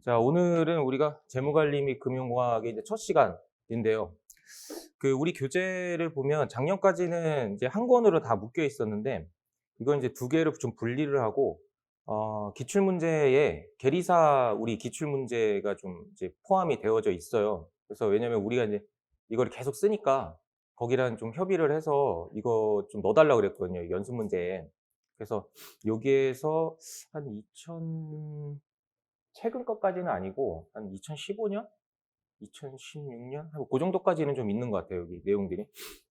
자, 오늘은 우리가 재무관리 및 금융공학의 이제 첫 시간인데요. 우리 교재를 보면 작년까지는 이제 한 권으로 다 묶여 있었는데, 이건 이제 두 개로 좀 분리를 하고, 기출문제에 계리사 우리 기출문제가 좀 이제 포함이 되어져 있어요. 그래서 왜냐면 우리가 이제 이걸 계속 쓰니까 거기랑 좀 협의를 해서 이거 좀 넣어달라고 그랬거든요, 연습문제에. 그래서 여기에서 한 2000, 최근 것까지는 아니고 한 2015년? 2016년? 그 정도까지는 좀 있는 것 같아요, 여기 내용들이.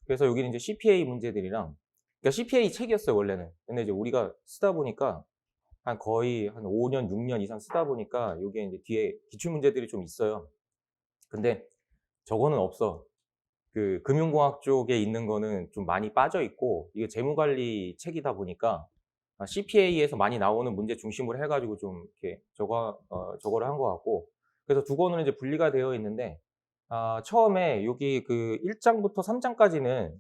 그래서 여기는 이제 CPA 문제들이랑, 그러니까 CPA 책이었어요, 원래는. 근데 이제 우리가 쓰다 보니까 한 거의 한 5년, 6년 이상 쓰다 보니까 여기에 이제 뒤에 기출 문제들이 좀 있어요. 근데 저거는 없어. 그 금융공학 쪽에 있는 거는 좀 많이 빠져 있고, 이게 재무관리 책이다 보니까 CPA에서 많이 나오는 문제 중심으로 해가지고 좀 이렇게 저거를 한 것 같고, 그래서 두 권은 이제 분리가 되어 있는데, 처음에 여기 그 1장부터 3장까지는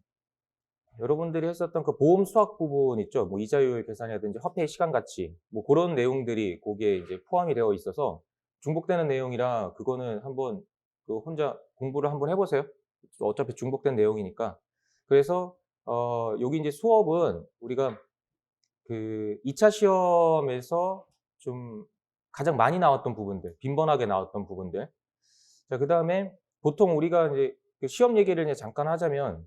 여러분들이 했었던 그 보험 수학 부분 있죠. 뭐 이자율 계산이라든지 화폐의 시간 가치, 뭐 그런 내용들이 거기에 이제 포함이 되어 있어서 중복되는 내용이라 그거는 한번 그 혼자 공부를 한번 해보세요. 어차피 중복된 내용이니까. 그래서 여기 이제 수업은 우리가 그 2차 시험에서 좀 가장 많이 나왔던 부분들, 빈번하게 나왔던 부분들. 자, 그다음에 보통 우리가 이제 그 시험 얘기를 이제 잠깐 하자면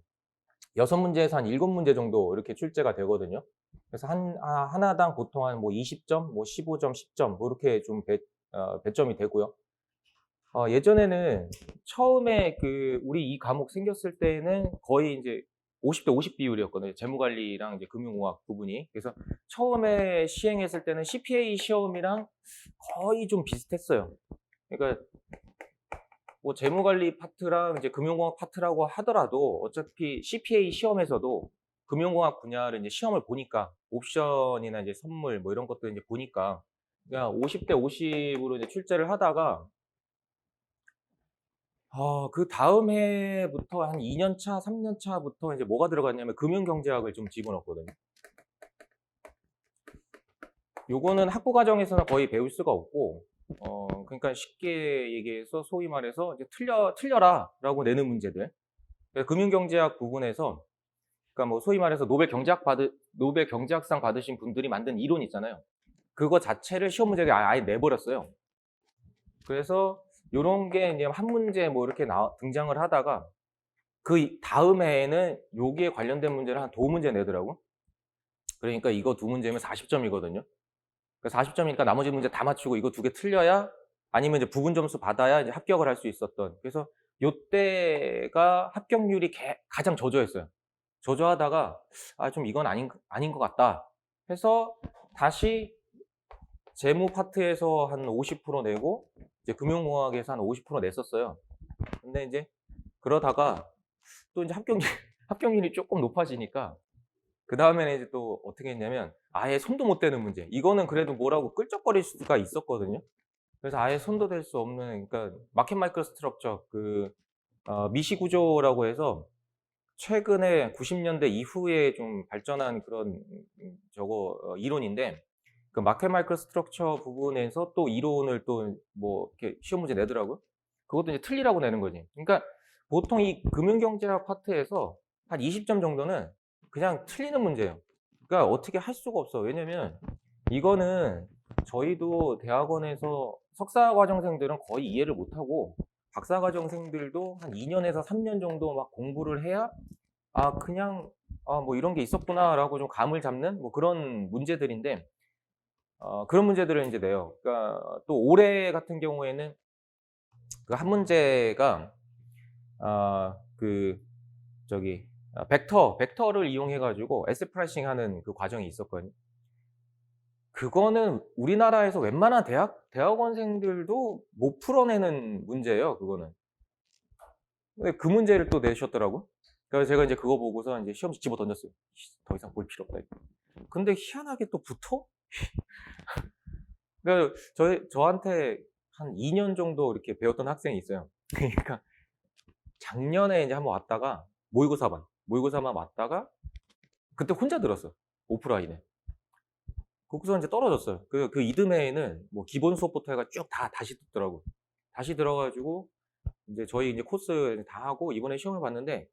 6문제에서 한 7문제 정도 이렇게 출제가 되거든요. 그래서 하나당 보통 한 뭐 20점, 뭐 15점, 10점, 뭐 이렇게 좀 배점이 되고요. 예전에는 처음에 그 우리 이 과목 생겼을 때는 거의 이제 50대 50 비율이었거든요. 재무관리랑 이제 금융공학 부분이. 그래서 처음에 시행했을 때는 CPA 시험이랑 거의 좀 비슷했어요. 그러니까 뭐 재무관리 파트랑 이제 금융공학 파트라고 하더라도 어차피 CPA 시험에서도 금융공학 분야를 이제 시험을 보니까 옵션이나 이제 선물 뭐 이런 것들 이제 보니까 그냥 50대 50으로 이제 출제를 하다가 그다음 해부터 한 2년 차, 3년 차부터 이제 뭐가 들어갔냐면 금융경제학을 좀 집어넣었거든요. 요거는 학부 과정에서는 거의 배울 수가 없고, 그러니까 쉽게 얘기해서 소위 말해서 이제 틀려라라고 내는 문제들. 그래서 금융경제학 부분에서, 그러니까 뭐 소위 말해서 노벨 경제학상 받으신 분들이 만든 이론 있잖아요. 그거 자체를 시험 문제에 아예 내버렸어요. 그래서 요런 게 이제 한 문제 뭐 이렇게 등장을 하다가 그 다음 해에는 여기에 관련된 문제를 한 두 문제 내더라고. 그러니까 이거 두 문제면 40점이거든요. 40점이니까 나머지 문제 다 맞추고 이거 두 개 틀려야, 아니면 이제 부분 점수 받아야 이제 합격을 할 수 있었던. 그래서 요때가 합격률이 가장 저조했어요. 저조하다가 좀 이건 아닌 것 같다 해서 다시 재무 파트에서 한 50% 내고 이제 금융공학에서 한 50% 냈었어요. 근데 이제 그러다가 또 이제 합격률이 조금 높아지니까 그 다음에는 이제 또 어떻게 했냐면 아예 손도 못 대는 문제. 이거는 그래도 뭐라고 끌적거릴 수가 있었거든요. 그래서 아예 손도 댈 수 없는, 그러니까 마켓 마이크로 스트럭처, 미시 구조라고 해서 최근에 90년대 이후에 좀 발전한 그런 이론인데, 그 마켓 마이크로 스트럭처 부분에서 또 이론을 또 뭐 이렇게 시험 문제 내더라고요. 그것도 이제 틀리라고 내는 거지. 그러니까 보통 이 금융경제학 파트에서 한 20점 정도는 그냥 틀리는 문제예요. 그러니까 어떻게 할 수가 없어. 왜냐면 이거는 저희도 대학원에서 석사과정생들은 거의 이해를 못하고, 박사과정생들도 한 2년에서 3년 정도 막 공부를 해야 그냥 뭐 이런 게 있었구나라고 좀 감을 잡는 뭐 그런 문제들인데, 그런 문제들을 이제 내요. 그러니까 또 올해 같은 경우에는 그 한 문제가 그 저기 벡터를 이용해 가지고 에셋 프라이싱 하는 그 과정이 있었거든요. 그거는 우리나라에서 웬만한 대학원생들도 못 풀어내는 문제예요, 그거는. 근데 그 문제를 또 내셨더라고. 그래서 제가 이제 그거 보고서 이제 시험지 집어 던졌어요. 더 이상 볼 필요 없다. 근데 희한하게 또 붙어? 그러니까 저한테 한 2년 정도 이렇게 배웠던 학생이 있어요. 그러니까 작년에 이제 한번 왔다가 모의고사만 왔다가 그때 혼자 들었어. 오프라인에. 그러고서 이제 떨어졌어요. 그 이듬해에는 뭐 기본 수업부터 해가 쭉 다시 듣더라고. 다시 들어 가지고 인제 저희 인제 코스 다 하고 이번에 시험을 봤는데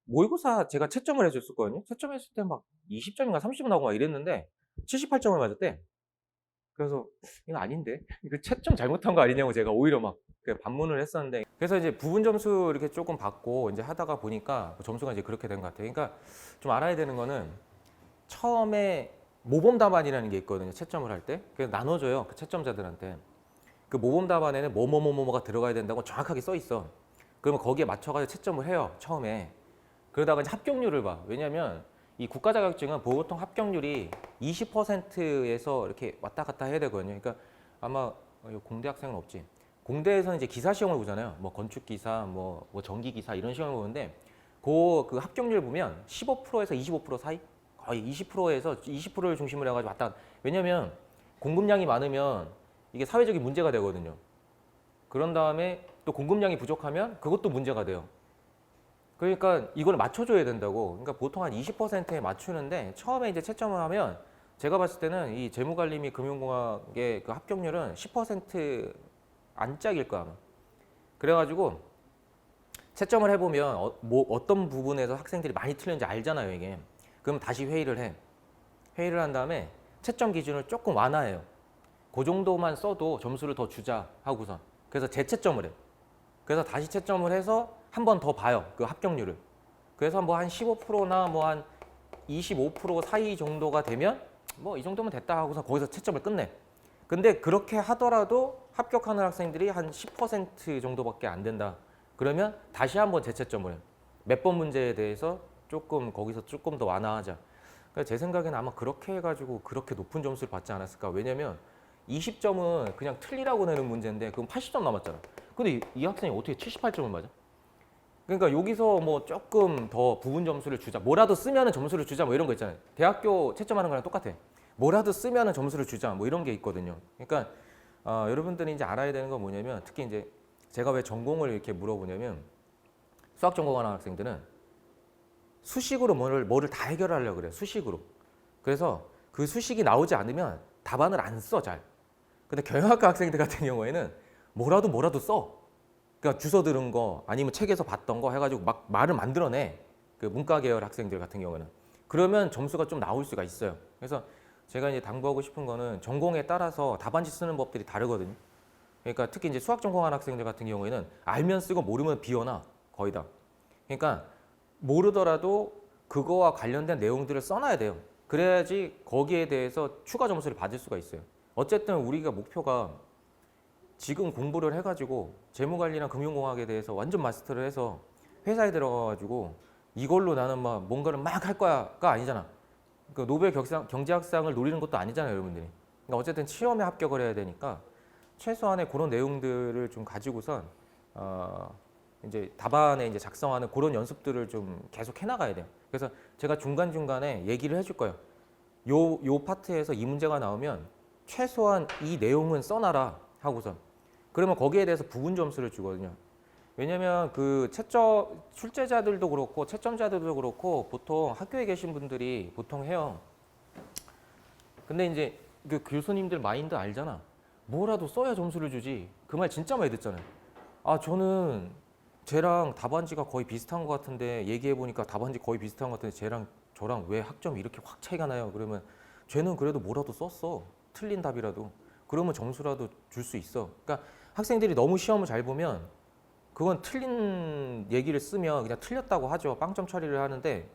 모의고사 제가 채점을 해 줬었거든요. 채점했을 때 막 20 점인가 30은 나오고 막 이랬는데 78 점을 맞았대. 그래서 '이거 아닌데? 이거 채점 잘못한 거 아니냐.'고 제가 오히려 막 그 반문을 했었는데, 그래서 이제 부분 점수 이렇게 쪼끔 받고 인제 하다가 보니까 점수가 이제 그렇게 된 것 같아요. 그러니까 좀 알아야 되는 거는 처음에 모범 답안이라는 게 있거든요, 채점을 할 때. 그래서 나눠줘요, 그 채점자들한테. 그 모범 답안에는 뭐뭐뭐뭐가 들어가야 된다고 정확하게 써 있어. 그러면 거기에 맞춰 가지고 채점을 해요, 처음에. 그러다가 이제 합격률을 봐. 왜냐면 이 국가 자격증은 보통 합격률이 20%에서 이렇게 왔다 갔다 해야 되거든요. 그러니까 아마 공대 학생은 없지. 공대에서는 이제 기사 시험을 보잖아요. 뭐 건축 기사, 뭐 전기 기사 이런 시험을 보는데 그 합격률 보면 15%에서 25% 사이? 거의 20%에서 20%를 중심으로 해가지고 왔다 갔다. 왜냐면 공급량이 많으면 이게 사회적인 문제가 되거든요. 그런 다음에 또 공급량이 부족하면 그것도 문제가 돼요. 그러니까 이걸 맞춰줘야 된다고. 그러니까 보통 한 20%에 맞추는데 처음에 이제 채점을 하면 제가 봤을 때는 이 재무관리 및 금융공학의 그 합격률은 10% 안짝일 거야, 아마. 그래가지고 채점을 해보면 어떤 부분에서 학생들이 많이 틀렸는지 알잖아요, 이게. 그럼 다시 회의를 해. 회의를 한 다음에 채점 기준을 조금 완화해요. 그 정도만 써도 점수를 더 주자 하고선. 그래서 재채점을 해. 그래서 다시 채점을 해서 한 번 더 봐요, 그 합격률을. 그래서 뭐 한 15%나 뭐 한 25% 사이 정도가 되면 뭐 이 정도면 됐다 하고서 거기서 채점을 끝내. 근데 그렇게 하더라도 합격하는 학생들이 한 10% 정도밖에 안 된다. 그러면 다시 한번 재채점을 해요. 몇 번 문제에 대해서 거기서 조금 더 완화하자. 그러니까 제 생각에는 아마 그렇게 해가지고 그렇게 높은 점수를 받지 않았을까. 왜냐면 20점은 그냥 틀리라고 내는 문제인데 그럼 80점 남았잖아. 근데 이 학생이 어떻게 78점을 맞아? 그러니까 여기서 뭐 조금 더 부분 점수를 주자. 뭐라도 쓰면은 점수를 주자. 뭐 이런 거 있잖아요. 대학교 채점하는 거랑 똑같아. 뭐라도 쓰면은 점수를 주자. 뭐 이런 게 있거든요. 그러니까 여러분들이 이제 알아야 되는 건 뭐냐면, 특히 이제 제가 왜 전공을 이렇게 물어보냐면, 수학 전공하는 학생들은 수식으로 뭐를 다 해결하려고 그래요. 수식으로. 그래서 그 수식이 나오지 않으면 답안을 안 써, 잘. 근데 경영학과 학생들 같은 경우에는 뭐라도 써. 그러니까 주워 들은 거 아니면 책에서 봤던 거 해가지고 막 말을 만들어내. 그 문과 계열 학생들 같은 경우는. 그러면 점수가 좀 나올 수가 있어요. 그래서 제가 이제 당부하고 싶은 거는 전공에 따라서 답안지 쓰는 법들이 다르거든요. 그러니까 특히 이제 수학 전공하는 학생들 같은 경우에는 알면 쓰고 모르면 비워놔, 거의 다. 그러니까 모르더라도 그거와 관련된 내용들을 써놔야 돼요. 그래야지 거기에 대해서 추가 점수를 받을 수가 있어요. 어쨌든 우리가 목표가 지금 공부를 해가지고 재무관리나 금융공학에 대해서 완전 마스터를 해서 회사에 들어가가지고 이걸로 나는 막 뭔가를 막 할 거야가 아니잖아. 그 노벨 경제학상을 노리는 것도 아니잖아요, 여러분들이. 그러니까 어쨌든 시험에 합격을 해야 되니까 최소한의 그런 내용들을 좀 가지고선 이제 답안에 이제 작성하는 그런 연습들을 좀 계속 해나가야 돼요. 그래서 제가 중간중간에 얘기를 해줄 거예요. 요 파트에서 이 문제가 나오면 최소한 이 내용은 써놔라 하고선. 그러면 거기에 대해서 부분 점수를 주거든요. 왜냐면 그 출제자들도 그렇고 채점자들도 그렇고 보통 학교에 계신 분들이 보통 해요. 근데 이제 그 교수님들 마인드 알잖아. 뭐라도 써야 점수를 주지. 그 말 진짜 많이 듣잖아요. 아, 저는 쟤랑 답안지가 거의 비슷한 것 같은데, 얘기해보니까 답안지 거의 비슷한 것 같은데 쟤랑 저랑 왜 학점이 이렇게 확 차이가 나요? 그러면 쟤는 그래도 뭐라도 썼어. 틀린 답이라도. 그러면 점수라도 줄 수 있어. 그러니까 학생들이 너무 시험을 잘 보면 그건 틀린 얘기를 쓰면 그냥 틀렸다고 하죠. 빵점 처리를 하는데,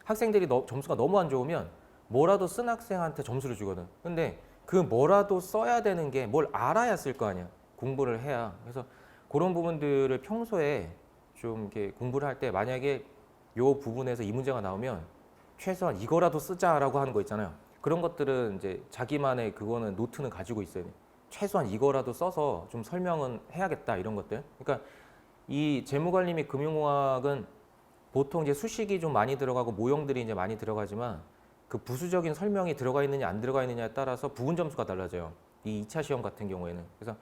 학생들이 점수가 너무 안 좋으면 뭐라도 쓴 학생한테 점수를 주거든. 근데 그 뭐라도 써야 되는 게 뭘 알아야 쓸 거 아니야. 공부를 해야. 그래서 그런 부분들을 평소에 좀 이렇게 공부를 할 때 만약에 요 부분에서 이 문제가 나오면 최소한 이거라도 쓰자라고 하는 거 있잖아요. 그런 것들은 이제 자기만의 그거는 노트는 가지고 있어야 돼. 최소한 이거라도 써서 좀 설명은 해야겠다, 이런 것들. 그러니까 이 재무관리 및 금융공학은 보통 이제 수식이 좀 많이 들어가고 모형들이 이제 많이 들어가지만 그 부수적인 설명이 들어가 있느냐 안 들어가 있느냐에 따라서 부분 점수가 달라져요. 이 2차 시험 같은 경우에는. 그래서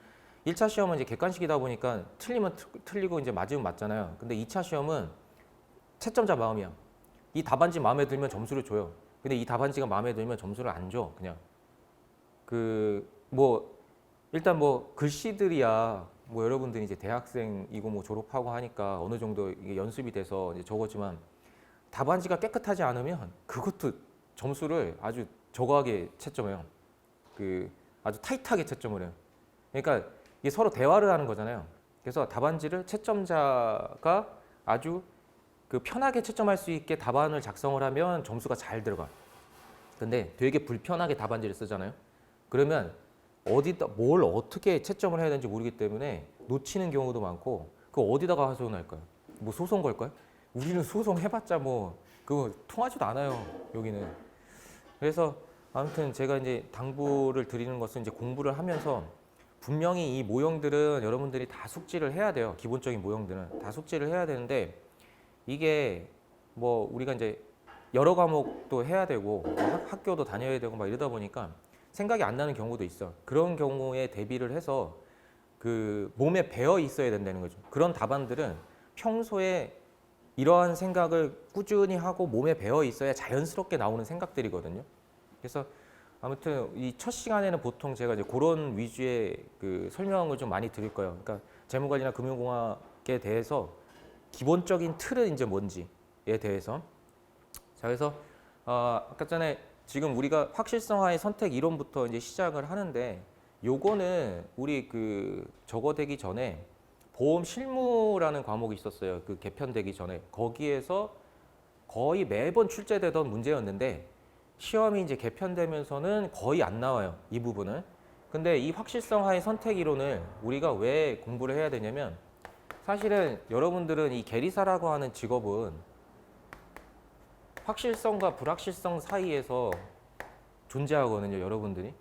1차 시험은 이제 객관식이다 보니까 틀리면 틀리고 이제 맞으면 맞잖아요. 근데 2차 시험은 채점자 마음이야. 이 답안지 마음에 들면 점수를 줘요. 근데 이 답안지가 마음에 들면 점수를 안 줘, 그냥. 뭐 일단 뭐 글씨들이야 뭐 여러분들이 이제 대학생이고 뭐 졸업하고 하니까 어느 정도 이게 연습이 돼서 이제 적었지만 답안지가 깨끗하지 않으면 그것도 점수를 아주 저거하게 채점해요. 아주 타이트하게 채점을 해요. 그러니까 이게 서로 대화를 하는 거잖아요. 그래서 답안지를 채점자가 아주 편하게 채점할 수 있게 답안을 작성을 하면 점수가 잘 들어가. 근데 되게 불편하게 답안지를 쓰잖아요. 그러면 어디다 뭘 어떻게 채점을 해야 되는지 모르기 때문에 놓치는 경우도 많고 그거 어디다가 하소연할까요? 뭐 소송 걸까요? 우리는 소송 해봤자 뭐 그거 통하지도 않아요. 여기는. 그래서 아무튼 제가 이제 당부를 드리는 것은 이제 공부를 하면서 분명히 이 모형들은 여러분들이 다 숙지를 해야 돼요. 기본적인 모형들은 다 숙지를 해야 되는데 이게 뭐 우리가 이제 여러 과목도 해야 되고 학교도 다녀야 되고 막 이러다 보니까 생각이 안 나는 경우도 있어. 그런 경우에 대비를 해서 몸에 배어 있어야 된다는 거죠. 그런 답안들은 평소에 이러한 생각을 꾸준히 하고 몸에 배어 있어야 자연스럽게 나오는 생각들이거든요. 그래서 아무튼 이 첫 시간에는 보통 제가 이제 그런 위주의 설명을 좀 많이 드릴 거예요. 그러니까 재무관리나 금융공학에 대해서 기본적인 틀은 이제 뭔지에 대해서. 자, 그래서 아까 전에 지금 우리가 확실성화의 선택 이론부터 이제 시작을 하는데 요거는 우리 적어되기 전에 보험 실무라는 과목이 있었어요. 개편되기 전에 거기에서 거의 매번 출제되던 문제였는데 시험이 이제 개편되면서는 거의 안 나와요. 이 부분은. 근데 이 확실성화의 선택 이론을 우리가 왜 공부를 해야 되냐면 사실은 여러분들은 이 계리사라고 하는 직업은 확실성과 불확실성 사이에서 존재하거든요, 여러분들이.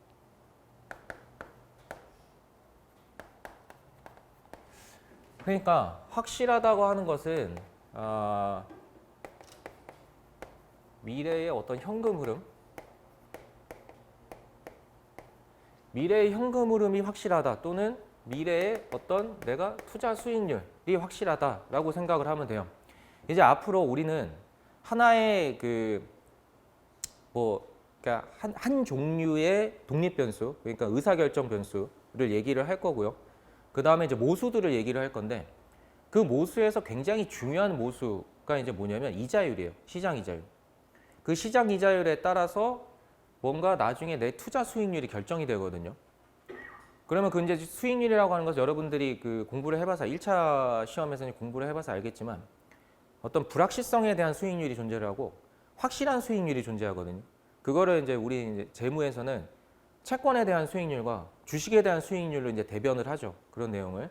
그러니까 확실하다고 하는 것은 미래의 어떤 현금 흐름, 미래의 현금 흐름이 확실하다 또는 미래의 어떤 내가 투자 수익률이 확실하다라고 생각을 하면 돼요. 이제 앞으로 우리는 하나의 그러니까 한 종류의 독립 변수, 그러니까 의사결정 변수를 얘기를 할 거고요. 그 다음에 이제 모수들을 얘기를 할 건데 그 모수에서 굉장히 중요한 모수가 이제 뭐냐면 이자율이에요. 시장 이자율. 그 시장 이자율에 따라서 뭔가 나중에 내 투자 수익률이 결정이 되거든요. 그러면 이제 수익률이라고 하는 것은 여러분들이 공부를 해봐서 1차 시험에서는 공부를 해봐서 알겠지만 어떤 불확실성에 대한 수익률이 존재를 하고 확실한 수익률이 존재하거든요. 그거를 이제 우리 이제 재무에서는 채권에 대한 수익률과 주식에 대한 수익률로 이제 대변을 하죠. 그런 내용을.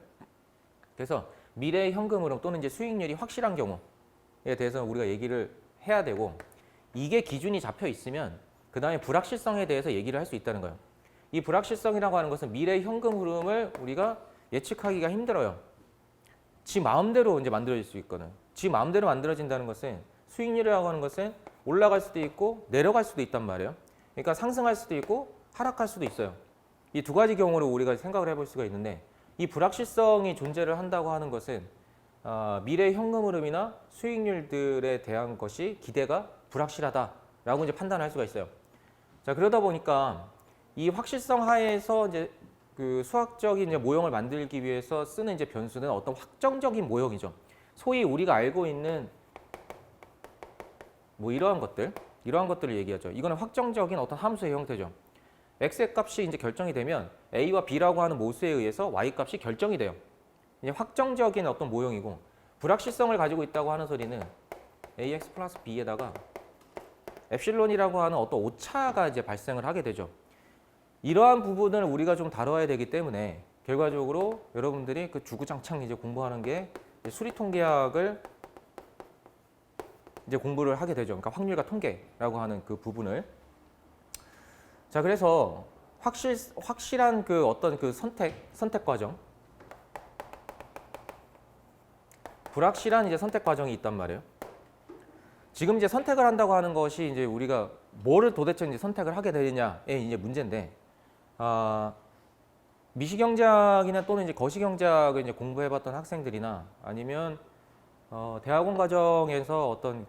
그래서 미래의 현금 흐름 또는 이제 수익률이 확실한 경우에 대해서 우리가 얘기를 해야 되고 이게 기준이 잡혀 있으면 그 다음에 불확실성에 대해서 얘기를 할 수 있다는 거예요. 이 불확실성이라고 하는 것은 미래의 현금 흐름을 우리가 예측하기가 힘들어요. 지 마음대로 이제 만들어질 수 있거든. 지 마음대로 만들어진다는 것은 수익률이라고 하는 것은 올라갈 수도 있고 내려갈 수도 있단 말이에요. 그러니까 상승할 수도 있고 하락할 수도 있어요. 이 두 가지 경우로 우리가 생각을 해볼 수가 있는데 이 불확실성이 존재를 한다고 하는 것은 미래의 현금 흐름이나 수익률들에 대한 것이 기대가 불확실하다라고 이제 판단할 수가 있어요. 자, 그러다 보니까 이 확실성 하에서 이제 수학적인 이제 모형을 만들기 위해서 쓰는 이제 변수는 어떤 확정적인 모형이죠. 소위 우리가 알고 있는 뭐 이러한 것들을 얘기하죠. 이거는 확정적인 어떤 함수의 형태죠. x의 값이 이제 결정이 되면 a와 b라고 하는 모수에 의해서 y 값이 결정이 돼요. 이제 확정적인 어떤 모형이고 불확실성을 가지고 있다고 하는 소리는 ax 플러스 b에다가 엡실론이라고 하는 어떤 오차가 이제 발생을 하게 되죠. 이러한 부분을 우리가 좀 다뤄야 되기 때문에 결과적으로 여러분들이 주구장창 이제 공부하는 게 수리통계학을 이제 공부를 하게 되죠. 그러니까 확률과 통계라고 하는 그 부분을. 자, 그래서 확실한 어떤 선택 과정, 불확실한 이제 선택 과정이 있단 말이에요. 지금 이제 선택을 한다고 하는 것이 이제 우리가 뭐를 도대체 이제 선택을 하게 되느냐의 이제 문제인데, 미시경제학이나 또는 이제 거시경제학을 이제 공부해봤던 학생들이나 아니면 대학원 과정에서 어떤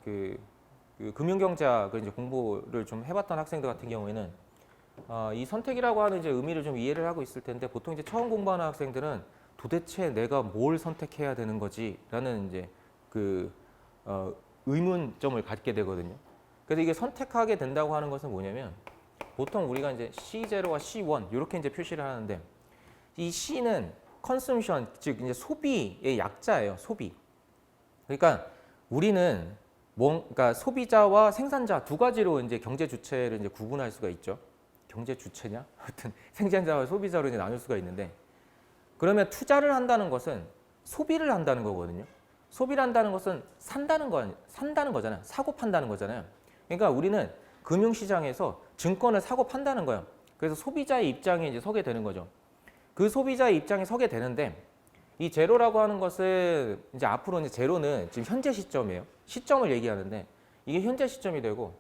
금융경제학을 이제 공부를 좀 해봤던 학생들 같은 경우에는 이 선택이라고 하는 이제 의미를 좀 이해를 하고 있을 텐데 보통 이제 처음 공부하는 학생들은 도대체 내가 뭘 선택해야 되는 거지라는 이제 그 의문점을 갖게 되거든요. 그래서 이게 선택하게 된다고 하는 것은 뭐냐면 보통 우리가 이제 C0와 C1 이렇게 이제 표시를 하는데 이 C는 consumption 즉 이제 소비의 약자예요. 소비. 그러니까 우리는 그러니까 소비자와 생산자 두 가지로 이제 경제 주체를 이제 구분할 수가 있죠. 경제 주체냐? 하여튼 생산자와 소비자로 이제 나눌 수가 있는데 그러면 투자를 한다는 것은 소비를 한다는 거거든요. 소비를 한다는 것은 산다는 거잖아요. 사고 판다는 거잖아요. 그러니까 우리는 금융시장에서 증권을 사고 판다는 거예요. 그래서 소비자의 입장에 이제 서게 되는 거죠. 그 소비자의 입장에 서게 되는데 이 제로라고 하는 것은 이제 앞으로 이제 제로는 지금 현재 시점이에요. 시점을 얘기하는데 이게 현재 시점이 되고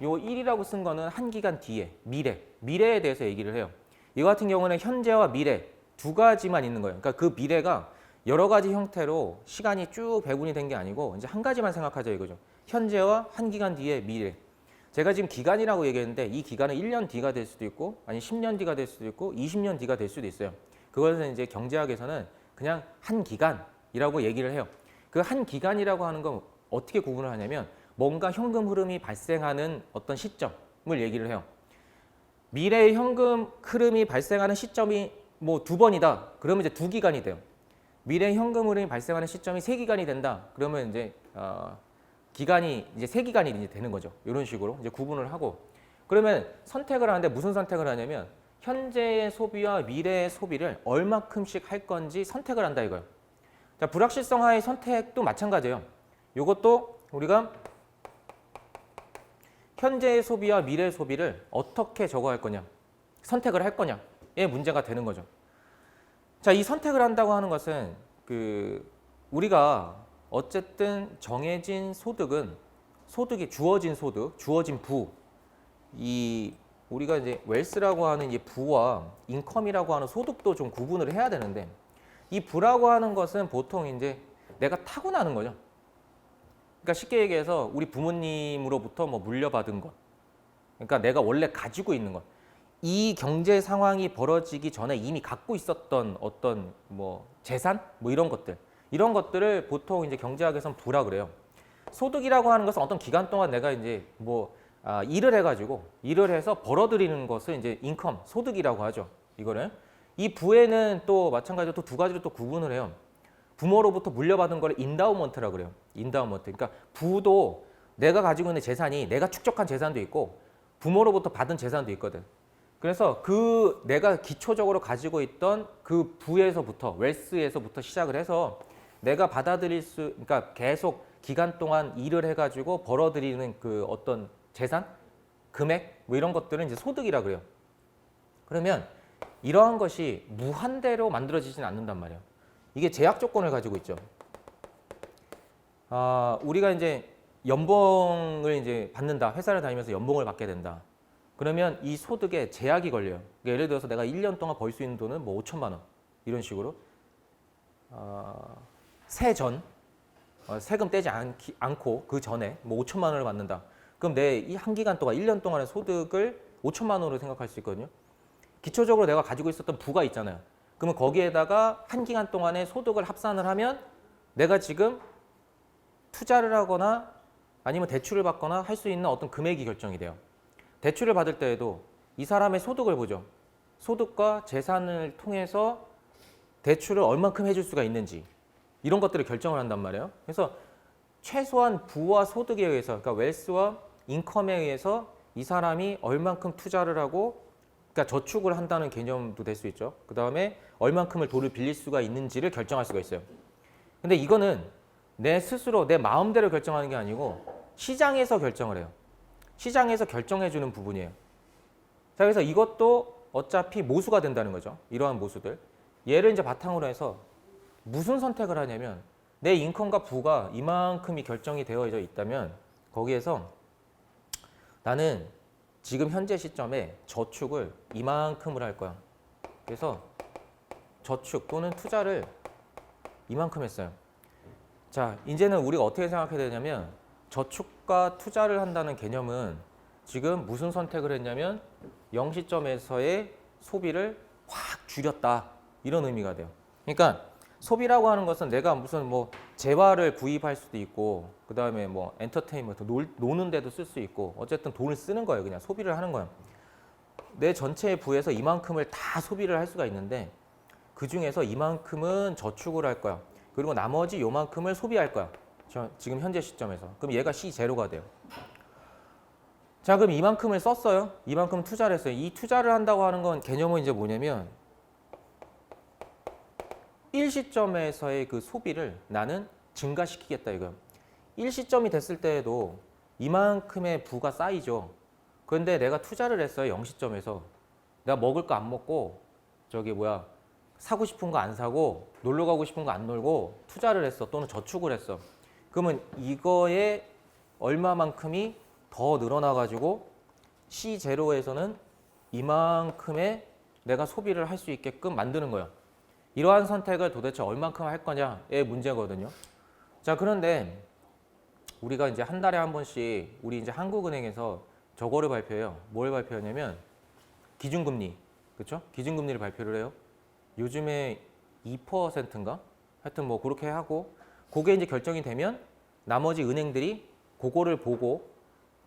요 1이라고 쓴 거는 한 기간 뒤에 미래에 대해서 얘기를 해요. 이거 같은 경우는 현재와 미래 두 가지만 있는 거예요. 그러니까 그 미래가 여러 가지 형태로 시간이 쭉 배분이 된 게 아니고 이제 한 가지만 생각하자 이거죠. 현재와 한 기간 뒤의 미래. 제가 지금 기간이라고 얘기했는데 이 기간은 1년 뒤가 될 수도 있고 아니 10년 뒤가 될 수도 있고 20년 뒤가 될 수도 있어요. 그것은 이제 경제학에서는 그냥 한 기간이라고 얘기를 해요. 그 한 기간이라고 하는 건 어떻게 구분을 하냐면 뭔가 현금 흐름이 발생하는 어떤 시점을 얘기를 해요. 미래의 현금 흐름이 발생하는 시점이 뭐 2번이다. 그러면 이제 2기간이 돼요. 미래의 현금 흐름이 발생하는 시점이 3기간이 된다. 그러면 이제 기간이 이제 3기간이 이제 되는 거죠. 이런 식으로 이제 구분을 하고 그러면 선택을 하는데 무슨 선택을 하냐면 현재의 소비와 미래의 소비를 얼마큼씩 할 건지 선택을 한다 이거예요. 자, 불확실성하의 선택도 마찬가지예요. 이것도 우리가 현재의 소비와 미래의 소비를 어떻게 적어할 거냐, 선택을 할 거냐의 문제가 되는 거죠. 자, 이 선택을 한다고 하는 것은 우리가 어쨌든 정해진 소득이 주어진 소득, 주어진 부, 우리가 이제 웰스라고 하는 이 부와 인컴이라고 하는 소득도 좀 구분을 해야 되는데 이 부라고 하는 것은 보통 이제 내가 타고나는 거죠. 그러니까 쉽게 얘기해서 우리 부모님으로부터 뭐 물려받은 것, 그러니까 내가 원래 가지고 있는 것, 이 경제 상황이 벌어지기 전에 이미 갖고 있었던 어떤 뭐 재산, 뭐 이런 것들을 보통 이제 경제학에서는 부라 그래요. 소득이라고 하는 것은 어떤 기간 동안 내가 이제 뭐 일을 해서 벌어들이는 것을 이제 인컴, 소득이라고 하죠. 이거를 이 부에는 또 마찬가지로 또 두 가지로 또 구분을 해요. 부모로부터 물려받은 거를 인다우먼트라고 그래요. 인다우먼트. 그러니까 부도 내가 가지고 있는 재산이 내가 축적한 재산도 있고 부모로부터 받은 재산도 있거든. 그래서 내가 기초적으로 가지고 있던 그 부에서부터 웰스에서부터 시작을 해서 내가 그러니까 계속 기간 동안 일을 해가지고 벌어들이는 그 어떤 재산, 금액 뭐 이런 것들은 이제 소득이라 그래요. 그러면 이러한 것이 무한대로 만들어지진 않는단 말이에요. 이게 제약 조건을 가지고 있죠. 우리가 이제 연봉을 이제 받는다. 회사를 다니면서 연봉을 받게 된다. 그러면 이 소득에 제약이 걸려요. 그러니까 예를 들어서 내가 1년 동안 벌 수 있는 돈은 뭐 5천만 원 이런 식으로 세금 떼지 않고 그 전에 뭐 5천만 원을 받는다. 그럼 내 이 한 기간 동안 1년 동안의 소득을 5천만 원으로 생각할 수 있거든요. 기초적으로 내가 가지고 있었던 부가 있잖아요. 그러면 거기에다가 한 기간 동안의 소득을 합산을 하면 내가 지금 투자를 하거나 아니면 대출을 받거나 할 수 있는 어떤 금액이 결정이 돼요. 대출을 받을 때에도 이 사람의 소득을 보죠. 소득과 재산을 통해서 대출을 얼만큼 해줄 수가 있는지 이런 것들을 결정을 한단 말이에요. 그래서 최소한 부와 소득에 의해서 그러니까 웰스와 인컴에 의해서 이 사람이 얼만큼 투자를 하고 그러니까 저축을 한다는 개념도 될 수 있죠. 그 다음에 얼만큼을 돈을 빌릴 수가 있는지를 결정할 수가 있어요. 근데 이거는 내 스스로 내 마음대로 결정하는 게 아니고 시장에서 결정을 해요. 시장에서 결정해 주는 부분이에요. 자, 그래서 이것도 어차피 모수가 된다는 거죠. 이러한 모수들. 얘를 이제 바탕으로 해서 무슨 선택을 하냐면 내 인컴과 부가 이만큼이 결정이 되어져 있다면 거기에서 나는 지금 현재 시점에 저축을 이만큼을 할 거야. 그래서 저축 또는 투자를 이만큼 했어요. 자, 이제는 우리가 어떻게 생각해야 되냐면 저축과 투자를 한다는 개념은 지금 무슨 선택을 했냐면 0시점에서의 소비를 확 줄였다. 이런 의미가 돼요. 그러니까 소비라고 하는 것은 내가 무슨 뭐 재화를 구입할 수도 있고 그 다음에 뭐 엔터테인먼트 노는 데도 쓸 수 있고 어쨌든 돈을 쓰는 거예요. 그냥 소비를 하는 거예요. 내 전체 부에서 이만큼을 다 소비를 할 수가 있는데 그 중에서 이만큼은 저축을 할 거야. 그리고 나머지 요만큼을 소비할 거야. 지금 현재 시점에서. 그럼 얘가 C0가 돼요. 자, 그럼 이만큼을 썼어요. 이만큼 투자를 했어요. 이 투자를 한다고 하는 건 개념은 이제 뭐냐면 일시점에서의 그 소비를 나는 증가시키겠다 이거예요. 일시점이 됐을 때에도 이만큼의 부가 쌓이죠. 그런데 내가 투자를 했어요. 0시점에서. 내가 먹을 거 안 먹고 사고 싶은 거 안 사고 놀러 가고 싶은 거 안 놀고 투자를 했어. 또는 저축을 했어. 그러면 이거에 얼마만큼이 더 늘어나가지고 C0에서는 이만큼의 내가 소비를 할 수 있게끔 만드는 거예요. 이러한 선택을 도대체 얼만큼 할 거냐의 문제거든요. 자, 그런데 우리가 이제 한 달에 한 번씩 우리 이제 한국은행에서 저거를 발표해요. 뭘 발표하냐면 기준금리, 그렇죠? 기준금리를 발표를 해요. 요즘에 2%인가? 하여튼 뭐 그렇게 하고 그게 이제 결정이 되면 나머지 은행들이 그거를 보고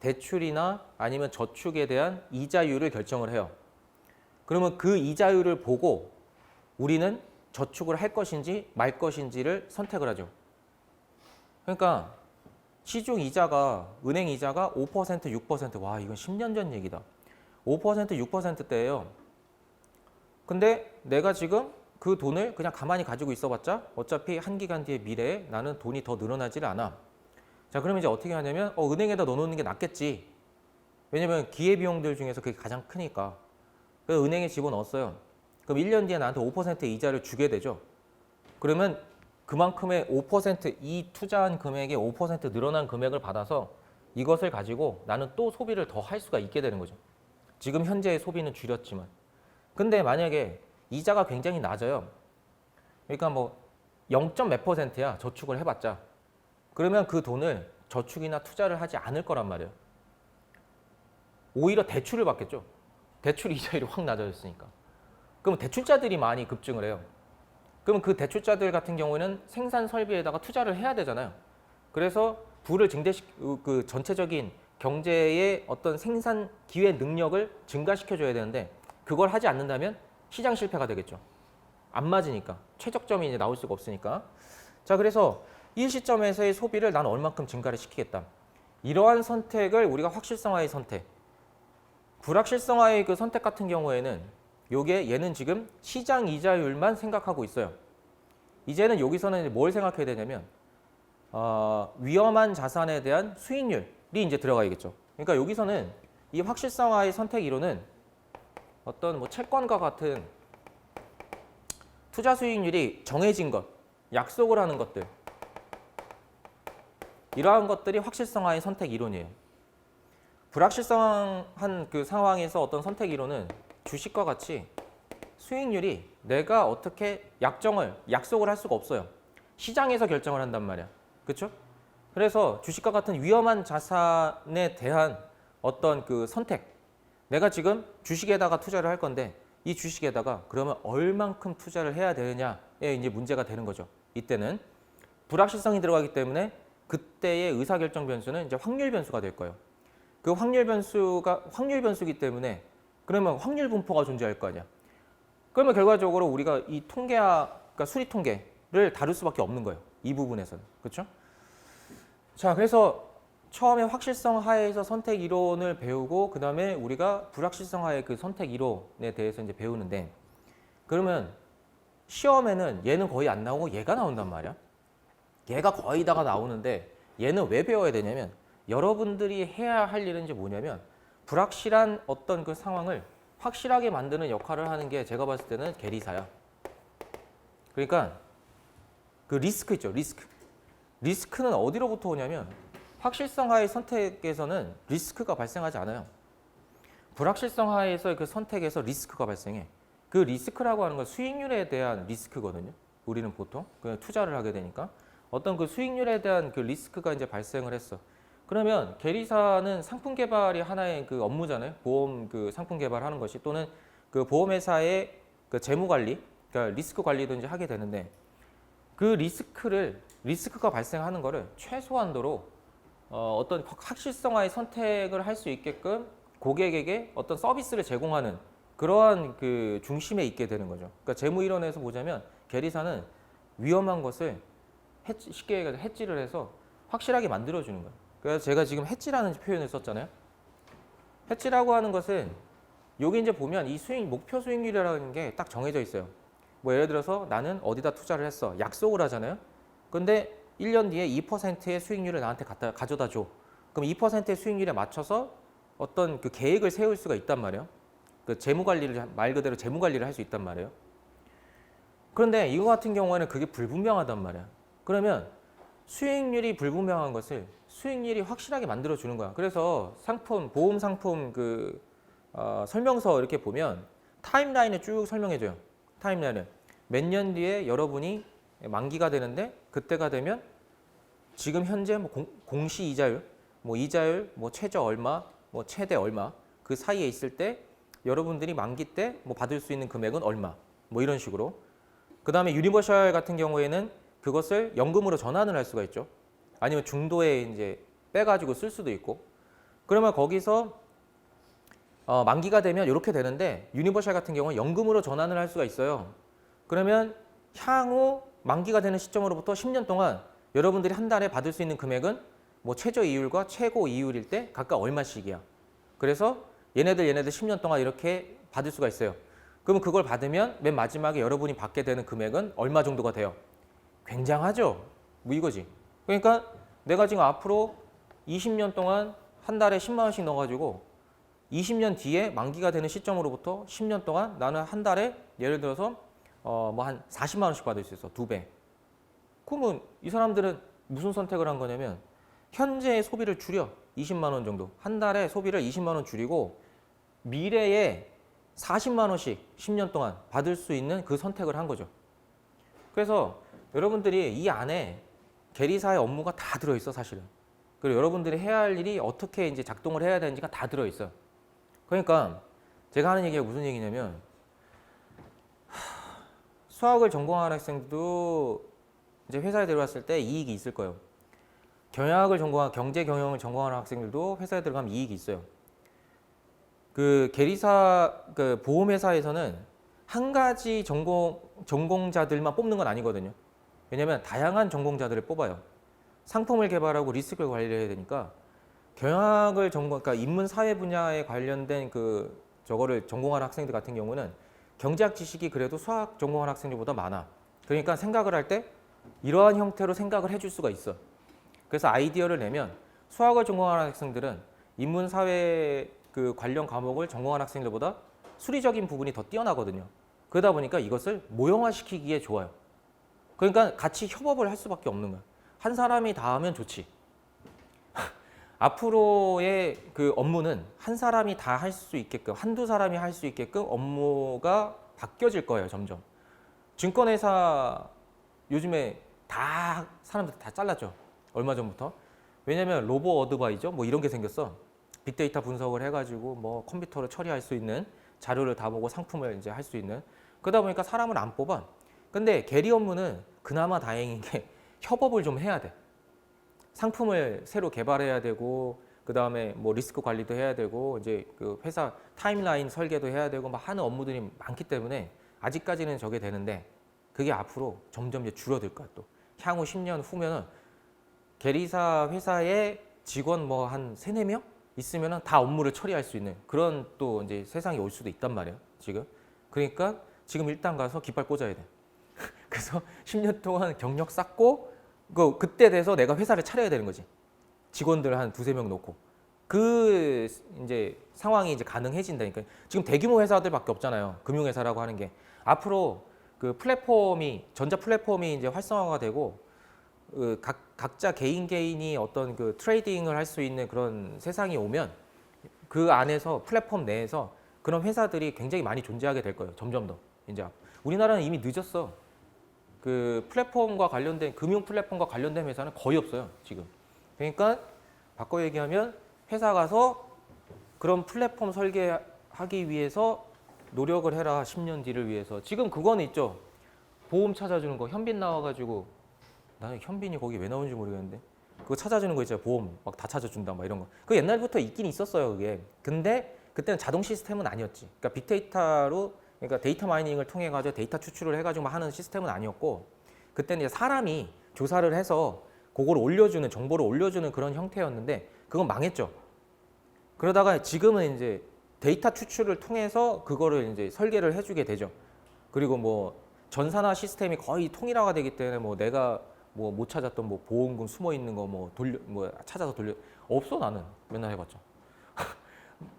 대출이나 아니면 저축에 대한 이자율을 결정을 해요. 그러면 그 이자율을 보고 우리는 저축을 할 것인지 말 것인지를 선택을 하죠. 그러니까 시중 이자가 은행 이자가 5%, 6%. 와, 이건 10년 전 얘기다. 5%, 6%대예요. 근데 내가 지금 그 돈을 그냥 가만히 가지고 있어봤자 어차피 한 기간 뒤에 미래에 나는 돈이 더 늘어나질 않아. 자, 그러면 이제 어떻게 하냐면 은행에다 넣어놓는 게 낫겠지. 왜냐면 기회비용들 중에서 그게 가장 크니까. 그래서 은행에 집어넣었어요. 그럼 1년 뒤에 나한테 5% 이자를 주게 되죠. 그러면 그만큼의 5% 이 투자한 금액의 5% 늘어난 금액을 받아서 이것을 가지고 나는 또 소비를 더 할 수가 있게 되는 거죠. 지금 현재의 소비는 줄였지만. 근데 만약에 이자가 굉장히 낮아요. 그러니까 뭐 0. 몇 %야 저축을 해봤자. 그러면 그 돈을 저축이나 투자를 하지 않을 거란 말이에요. 오히려 대출을 받겠죠. 대출 이자율이 확 낮아졌으니까. 그럼 대출자들이 많이 급증을 해요. 그럼 그 대출자들 같은 경우에는 생산 설비에다가 투자를 해야 되잖아요. 그래서 부를 그 전체적인 경제의 어떤 생산 기회 능력을 증가시켜줘야 되는데 그걸 하지 않는다면 시장 실패가 되겠죠. 안 맞으니까. 최적점이 이제 나올 수가 없으니까. 자, 그래서 일시점에서의 소비를 난 얼만큼 증가를 시키겠다. 이러한 선택을 우리가 확실성화의 선택. 불확실성화의 그 선택 같은 경우에는 얘는 지금 시장 이자율만 생각하고 있어요. 이제는 여기서는 뭘 생각해야 되냐면 위험한 자산에 대한 수익률이 이제 들어가야겠죠. 그러니까 여기서는 이 확실성화의 선택 이론은 어떤 뭐 채권과 같은 투자 수익률이 정해진 것, 약속을 하는 것들 이러한 것들이 확실성화의 선택 이론이에요. 불확실성한 그 상황에서 어떤 선택 이론은 주식과 같이 수익률이 내가 어떻게 약속을 할 수가 없어요. 시장에서 결정을 한단 말이야. 그렇죠? 그래서 주식과 같은 위험한 자산에 대한 어떤 그 선택. 내가 지금 주식에다가 투자를 할 건데 이 주식에다가 그러면 얼만큼 투자를 해야 되느냐에 이제 문제가 되는 거죠. 이때는 불확실성이 들어가기 때문에 그때의 의사결정 변수는 이제 확률 변수가 될 거예요. 그 확률 변수기 때문에 그러면 확률 분포가 존재할 거 아니야. 그러면 결과적으로 우리가 이 그러니까 수리 통계를 다룰 수밖에 없는 거예요. 이 부분에서는. 그렇죠? 자, 그래서 처음에 확실성 하에서 선택 이론을 배우고 그다음에 우리가 불확실성 하의 그 선택 이론에 대해서 이제 배우는데 그러면 시험에는 얘는 거의 안 나오고 얘가 나온단 말이야. 얘가 거의 다가 나오는데 얘는 왜 배워야 되냐면 여러분들이 해야 할 일은 이제 뭐냐면 불확실한 어떤 그 상황을 확실하게 만드는 역할을 하는 게 제가 봤을 때는 계리사야. 그러니까 그 리스크 있죠, 리스크. 리스크는 어디로부터 오냐면 확실성 하의 선택에서는 리스크가 발생하지 않아요. 불확실성 하에서의 그 선택에서 리스크가 발생해. 그 리스크라고 하는 건 수익률에 대한 리스크거든요. 우리는 보통 그냥 투자를 하게 되니까 어떤 그 수익률에 대한 그 리스크가 이제 발생을 했어. 그러면 계리사는 상품 개발이 하나의 그 업무잖아요. 보험 그 상품 개발하는 것이 또는 그 보험회사의 그 재무 관리, 그러니까 리스크 관리도 이제 하게 되는데 그 리스크가 발생하는 거를 최소한도로 어떤 확실성화의 선택을 할 수 있게끔 고객에게 어떤 서비스를 제공하는 그러한 그 중심에 있게 되는 거죠. 그러니까 재무 이론에서 보자면 계리사는 위험한 것을 쉽게 얘기해서 해지를 해서 확실하게 만들어주는 거예요. 그래서 제가 지금 해지라는 표현을 썼잖아요. 해지라고 하는 것은 여기 이제 보면 이 목표 수익률이라는 게 딱 정해져 있어요. 뭐 예를 들어서 나는 어디다 투자를 했어. 약속을 하잖아요. 근데 1년 뒤에 2%의 수익률을 나한테 가져다 줘. 그럼 2%의 수익률에 맞춰서 어떤 그 계획을 세울 수가 있단 말이에요. 그 재무 관리를 말 그대로 재무 관리를 할 수 있단 말이에요. 그런데 이거 같은 경우에는 그게 불분명하단 말이야. 그러면 수익률이 불분명한 것을 수익률이 확실하게 만들어 주는 거야. 그래서 보험 상품 설명서 이렇게 보면 타임라인을 쭉 설명해 줘요. 타임라인을 몇 년 뒤에 여러분이 만기가 되는데 그때가 되면 지금 현재 뭐 공시 이자율, 뭐 최저 얼마, 뭐 최대 얼마 그 사이에 있을 때 여러분들이 만기 때 뭐 받을 수 있는 금액은 얼마, 뭐 이런 식으로. 그 다음에 유니버셜 같은 경우에는 그것을 연금으로 전환을 할 수가 있죠. 아니면 중도에 이제 빼가지고 쓸 수도 있고. 그러면 거기서 만기가 되면 이렇게 되는데 유니버셜 같은 경우는 연금으로 전환을 할 수가 있어요. 그러면 향후 만기가 되는 시점으로부터 10년 동안 여러분들이 한 달에 받을 수 있는 금액은 뭐 최저 이율과 최고 이율일 때 각각 얼마씩이야. 그래서 얘네들 10년 동안 이렇게 받을 수가 있어요. 그러면 그걸 받으면 맨 마지막에 여러분이 받게 되는 금액은 얼마 정도가 돼요? 굉장하죠? 뭐 이거지. 그러니까 내가 지금 앞으로 20년 동안 한 달에 10만 원씩 넣어가지고 20년 뒤에 만기가 되는 시점으로부터 10년 동안 나는 한 달에 예를 들어서 뭐 한 40만 원씩 받을 수 있어. 2배. 그러면 이 사람들은 무슨 선택을 한 거냐면 현재의 소비를 줄여. 20만 원 정도. 한 달에 소비를 20만 원 줄이고 미래에 40만 원씩 10년 동안 받을 수 있는 그 선택을 한 거죠. 그래서 여러분들이 이 안에 계리사의 업무가 다 들어있어, 사실은. 그리고 여러분들이 해야 할 일이 어떻게 이제 작동을 해야 되는지가 다 들어있어요. 그러니까 제가 하는 얘기가 무슨 얘기냐면 수학을 전공하는 학생도 이제 회사에 들어갔을 때 이익이 있을 거예요. 경제 경영을 전공하는 학생들도 회사에 들어가면 이익이 있어요. 그 계리사 그 보험회사에서는 한 가지 전공자들만 뽑는 건 아니거든요. 왜냐하면 다양한 전공자들을 뽑아요. 상품을 개발하고 리스크를 관리를 해야 되니까 그러니까 인문사회 분야에 관련된 저거를 전공하는 학생들 같은 경우는 경제학 지식이 그래도 수학 전공하는 학생들보다 많아. 그러니까 생각을 할 때 이러한 형태로 생각을 해줄 수가 있어. 그래서 아이디어를 내면 수학을 전공하는 학생들은 인문사회 관련 과목을 전공하는 학생들보다 수리적인 부분이 더 뛰어나거든요. 그러다 보니까 이것을 모형화시키기에 좋아요. 그러니까 같이 협업을 할 수밖에 없는 거야. 한 사람이 다 하면 좋지. 앞으로의 그 업무는 한 사람이 다 할 수 있게끔, 한두 사람이 할 수 있게끔 업무가 바뀌어질 거예요, 점점. 증권회사 요즘에 사람들 다 잘랐죠. 얼마 전부터. 왜냐면 로보 어드바이저 뭐 이런 게 생겼어. 빅데이터 분석을 해가지고 뭐 컴퓨터로 처리할 수 있는 자료를 다 보고 상품을 이제 할 수 있는. 그러다 보니까 사람을 안 뽑아. 근데 계리 업무는 그나마 다행인 게 협업을 좀 해야 돼. 상품을 새로 개발해야 되고 그 다음에 뭐 리스크 관리도 해야 되고 이제 그 회사 타임라인 설계도 해야 되고 막 하는 업무들이 많기 때문에 아직까지는 저게 되는데 그게 앞으로 점점 이제 줄어들 거야. 또 향후 10년 후면은 계리사 회사의 직원 뭐 한 3, 4명 있으면은 다 업무를 처리할 수 있는 그런 또 이제 세상이 올 수도 있단 말이에요. 지금. 그러니까 지금 일단 가서 깃발 꽂아야 돼. 그래서 10년 동안 경력 쌓고 그때 돼서 내가 회사를 차려야 되는 거지. 직원들 한 2, 3명 놓고. 그 이제 상황이 이제 가능해진다니까. 지금 대규모 회사들밖에 없잖아요. 금융회사라고 하는 게. 앞으로 그 전자 플랫폼이 이제 활성화가 되고 각자 개인이 어떤 그 트레이딩을 할 수 있는 그런 세상이 오면 그 안에서 플랫폼 내에서 그런 회사들이 굉장히 많이 존재하게 될 거예요. 점점 더. 이제 우리나라는 이미 늦었어. 그 플랫폼과 관련된 금융 플랫폼과 관련된 회사는 거의 없어요. 지금. 그러니까 바꿔 얘기하면 회사 가서 그런 플랫폼 설계하기 위해서 노력을 해라. 10년 뒤를 위해서. 지금 그거는 있죠. 보험 찾아주는 거. 현빈 나와가지고 나는 현빈이 거기 왜 나오는지 모르겠는데 그거 찾아주는 거 있잖아요. 보험 막 다 찾아준다 막 이런 거. 그 옛날부터 있긴 있었어요. 그게. 근데 그때는 자동 시스템은 아니었지. 그러니까 빅데이터로 그러니까 데이터 마이닝을 통해 가지고 데이터 추출을 해가지고 하는 시스템은 아니었고 그때는 이제 사람이 조사를 해서 그걸 올려주는 정보를 올려주는 그런 형태였는데 그건 망했죠. 그러다가 지금은 이제 데이터 추출을 통해서 그거를 이제 설계를 해주게 되죠. 그리고 뭐 전산화 시스템이 거의 통일화가 되기 때문에 뭐 내가 뭐 못 찾았던 뭐 보험금 숨어 있는 거 뭐 돌려 뭐 찾아서 돌려 없어 나는 맨날 해봤자.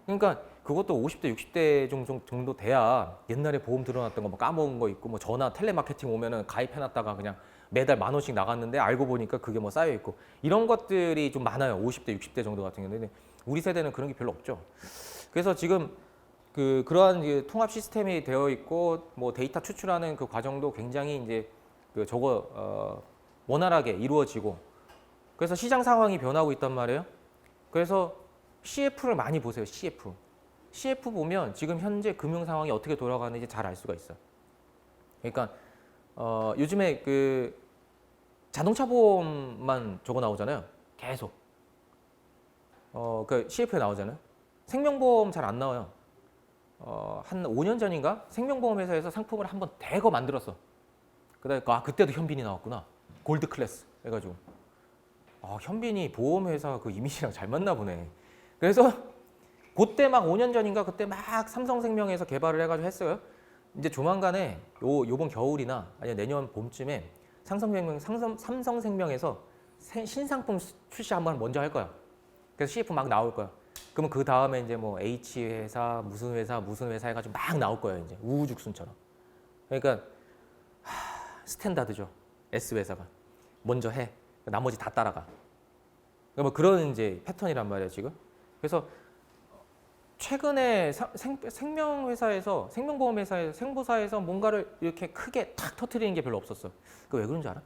그러니까 그것도 50대 60대 정도 돼야 옛날에 보험 들어놨던 거 뭐 까먹은 거 있고 뭐 전화 텔레마케팅 오면은 가입해놨다가 그냥 매달 10,000원씩 나갔는데 알고 보니까 그게 뭐 쌓여 있고 이런 것들이 좀 많아요. 50대 60대 정도 같은 경우는. 우리 세대는 그런 게 별로 없죠. 그래서 지금 그러한 이제 통합 시스템이 되어 있고 뭐 데이터 추출하는 그 과정도 굉장히 이제 원활하게 이루어지고 그래서 시장 상황이 변하고 있단 말이에요. 그래서 CF를 많이 보세요. CF 보면 지금 현재 금융 상황이 어떻게 돌아가는지 잘 알 수가 있어요. 그러니까 요즘에 그 자동차 보험만 저거 나오잖아요. 계속 그 CF에 나오잖아요. 생명보험 잘 안 나와요. 한 5년 전인가 생명보험 회사에서 상품을 한번 대거 만들었어. 그다음에 그때도 현빈이 나왔구나. 골드 클래스 해가지고 현빈이 보험회사 그 이미지랑 잘 맞나 보네. 그래서 그때 막 5년 전인가 그때 막 삼성생명에서 개발을 해가지고 했어요. 이제 조만간에 요번 겨울이나 아니면 내년 봄쯤에 삼성생명에서 신상품 출시 한번 먼저 할 거야. 그래서 CF 막 나올 거야. 그러면 그 다음에 이제 뭐 H 회사 무슨 회사 해가지고 막 나올 거예요. 이제 우후죽순처럼. 그러니까 스탠다드죠. S 회사가 먼저 해. 나머지 다 따라가. 뭐 그런 이제 패턴이란 말이에요 지금. 그래서 최근에 생명회사에서 생명보험회사에서 생보사에서 뭔가를 이렇게 크게 탁 터트리는 게 별로 없었어. 그 왜 그런 줄 알아?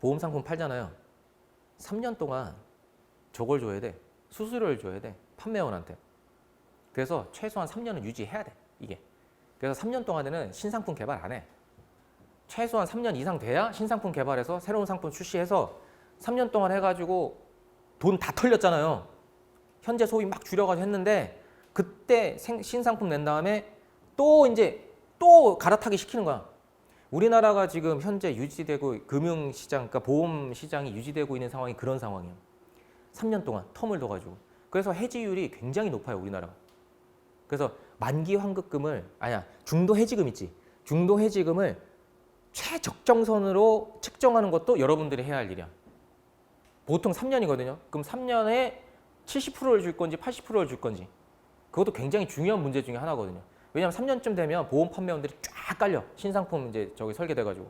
보험 상품 팔잖아요. 3년 동안 저걸 줘야 돼. 수수료를 줘야 돼. 판매원한테. 그래서 최소한 3년은 유지해야 돼. 이게. 그래서 3년 동안에는 신상품 개발 안 해. 최소한 3년 이상 돼야 신상품 개발해서 새로운 상품 출시해서 3년 동안 해가지고 돈 다 털렸잖아요. 현재 소비 막 줄여가지고 했는데 그때 신상품 낸 다음에 또 이제 또 갈아타기 시키는 거야. 우리나라가 지금 현재 유지되고 금융시장, 그러니까 보험시장이 유지되고 있는 상황이 그런 상황이에요. 3년 동안 텀을 둬가지고. 그래서 해지율이 굉장히 높아요, 우리나라가. 그래서 만기 환급금을, 중도 해지금 있지. 중도 해지금을 최적정선으로 측정하는 것도 여러분들이 해야 할 일이야. 보통 3년이거든요. 그럼 3년에 70%를 줄 건지 80%를 줄 건지. 그것도 굉장히 중요한 문제 중에 하나거든요. 왜냐하면 3년쯤 되면 보험 판매원들이 쫙 깔려. 신상품 이제 저기 설계돼가지고.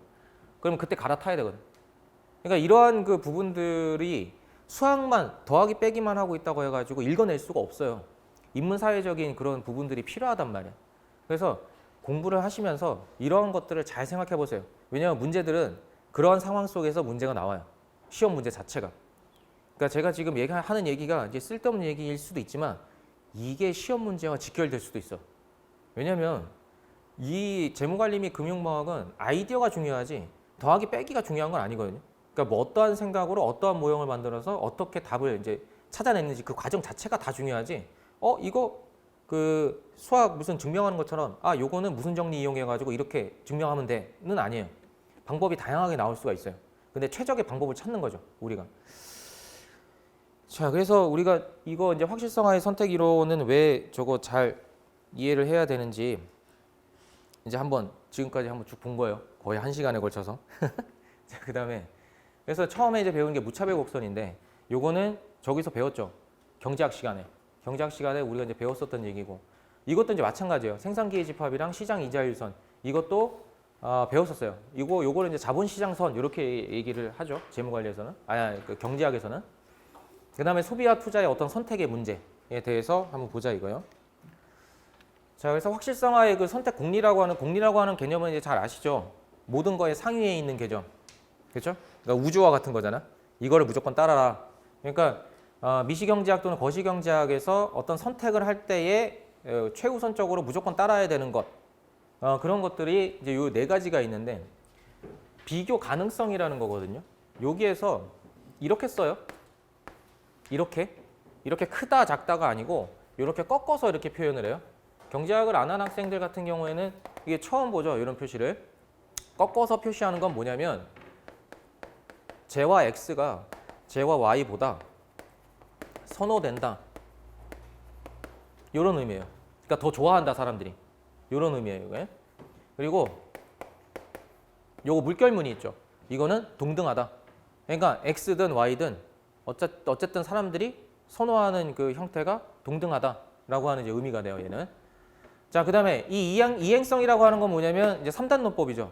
그러면 그때 갈아타야 되거든. 그러니까 이러한 그 부분들이 수학만 더하기 빼기만 하고 있다고 해가지고 읽어낼 수가 없어요. 인문사회적인 그런 부분들이 필요하단 말이야. 그래서 공부를 하시면서 이러한 것들을 잘 생각해 보세요. 왜냐하면 문제들은 그러한 상황 속에서 문제가 나와요. 시험 문제 자체가. 그러니까 제가 지금 하는 얘기가 이제 쓸데없는 얘기일 수도 있지만 이게 시험 문제와 직결될 수도 있어. 왜냐하면 이 재무관리 및 금융망학은 아이디어가 중요하지 더하기 빼기가 중요한 건 아니거든요. 그러니까 뭐 어떠한 생각으로 어떠한 모형을 만들어서 어떻게 답을 이제 찾아냈는지 그 과정 자체가 다 중요하지. 이거 그 수학 무슨 증명하는 것처럼 요거는 무슨 정리 이용해가지고 이렇게 증명하면 돼는 아니에요. 방법이 다양하게 나올 수가 있어요. 근데 최적의 방법을 찾는 거죠, 우리가. 자, 그래서 우리가 이거 이제 확실성화의 선택 이론은 왜 저거 잘 이해를 해야 되는지 이제 지금까지 한번 쭉 본 거예요. 거의 1시간에 걸쳐서. 자, 그다음에 그래서 처음에 이제 배운 게 무차별 곡선인데 요거는 저기서 배웠죠. 경제학 시간에 우리가 이제 배웠었던 얘기고 이것도 이제 마찬가지예요. 생산기회 집합이랑 시장 이자율선 이것도 배웠었어요. 요거를 이제 자본시장선 이렇게 얘기를 하죠. 재무관리에서는 그 경제학에서는. 그다음에 소비와 투자의 어떤 선택의 문제에 대해서 한번 보자 이거요. 자, 그래서 확실성화의 그 선택 공리라고 하는 개념은 이제 잘 아시죠? 모든 거의 상위에 있는 개념. 그렇죠? 그러니까 우주와 같은 거잖아. 이거를 무조건 따라라. 그러니까 미시경제학 또는 거시경제학에서 어떤 선택을 할 때에 최우선적으로 무조건 따라야 되는 것 그런 것들이 이제 요 네 가지가 있는데 비교 가능성이라는 거거든요. 여기에서 이렇게 써요. 이렇게 크다 작다가 아니고 이렇게 꺾어서 이렇게 표현을 해요. 경제학을 안 한 학생들 같은 경우에는 이게 처음 보죠. 이런 표시를 꺾어서 표시하는 건 뭐냐면 J와 X가 J와 Y보다 선호된다. 이런 의미예요. 그러니까 더 좋아한다 사람들이. 이런 의미예요. 이게. 그리고 요거 물결무늬 있죠. 이거는 동등하다. 그러니까 X든 Y든 어쨌든 사람들이 선호하는 그 형태가 동등하다라고 하는 이제 의미가 돼요. 얘는. 자, 그다음에 이 이행성이라고 하는 건 뭐냐면 이제 3단노법이죠.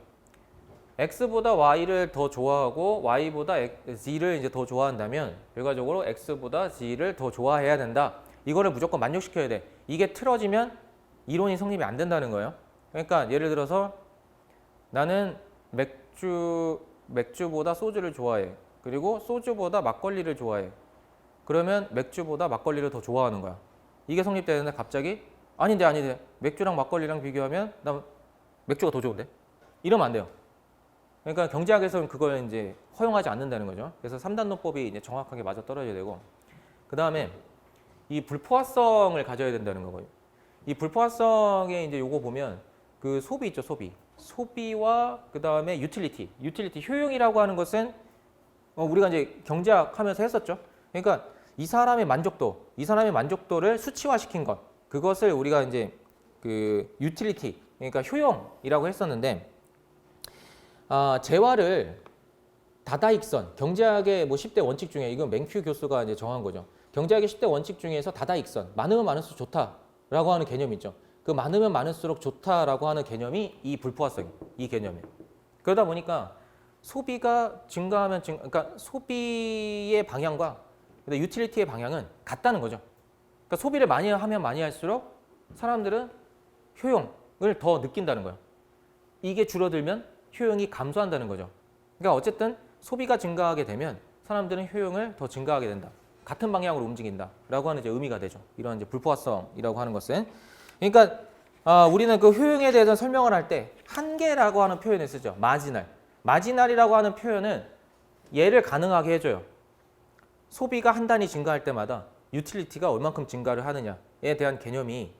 X보다 Y를 더 좋아하고 Y보다 Z를 이제 더 좋아한다면 결과적으로 X보다 Z를 더 좋아해야 된다. 이거를 무조건 만족시켜야 돼. 이게 틀어지면 이론이 성립이 안 된다는 거예요. 그러니까 예를 들어서 나는 맥주보다 소주를 좋아해. 그리고 소주보다 막걸리를 좋아해. 그러면 맥주보다 막걸리를 더 좋아하는 거야. 이게 성립되는데 갑자기 아닌데 맥주랑 막걸리랑 비교하면 나 맥주가 더 좋은데? 이러면 안 돼요. 그러니까 경제학에서는 그걸 이제 허용하지 않는다는 거죠. 그래서 3단노법이 이제 정확하게 맞아 떨어져야 되고, 그 다음에 이 불포화성을 가져야 된다는 거고요. 이 불포화성에 이제 요거 보면 그 소비 있죠, 소비와 그 다음에 유틸리티 효용이라고 하는 것은 우리가 이제 경제학 하면서 했었죠. 그러니까 이 사람의 만족도를 수치화시킨 것, 그것을 우리가 이제 그 유틸리티, 그러니까 효용이라고 했었는데, 재화를 다다익선, 경제학의 뭐 10대 원칙 중에 이건 맨큐 교수가 이제 정한 거죠. 경제학의 10대 원칙 중에서 다다익선, 많으면 많을수록 좋다라고 하는 개념이 있죠. 그 많으면 많을수록 좋다라고 하는 개념이 이 불포화성, 이 개념이에요. 그러다 보니까 소비가 증가하면 그러니까 소비의 방향과 유틸리티의 방향은 같다는 거죠. 그러니까 소비를 많이 하면 많이 할수록 사람들은 효용을 더 느낀다는 거예요. 이게 줄어들면 효용이 감소한다는 거죠. 그러니까 어쨌든 소비가 증가하게 되면 사람들은 효용을 더 증가하게 된다. 같은 방향으로 움직인다라고 하는 이제 의미가 되죠. 이런 이제 불포화성이라고 하는 것은. 그러니까 우리는 그 효용에 대해서 설명을 할 때 한계라고 하는 표현을 쓰죠. 마지널이라고 하는 표현은 얘를 가능하게 해줘요. 소비가 한 단위 증가할 때마다 유틸리티가 얼만큼 증가를 하느냐에 대한 개념이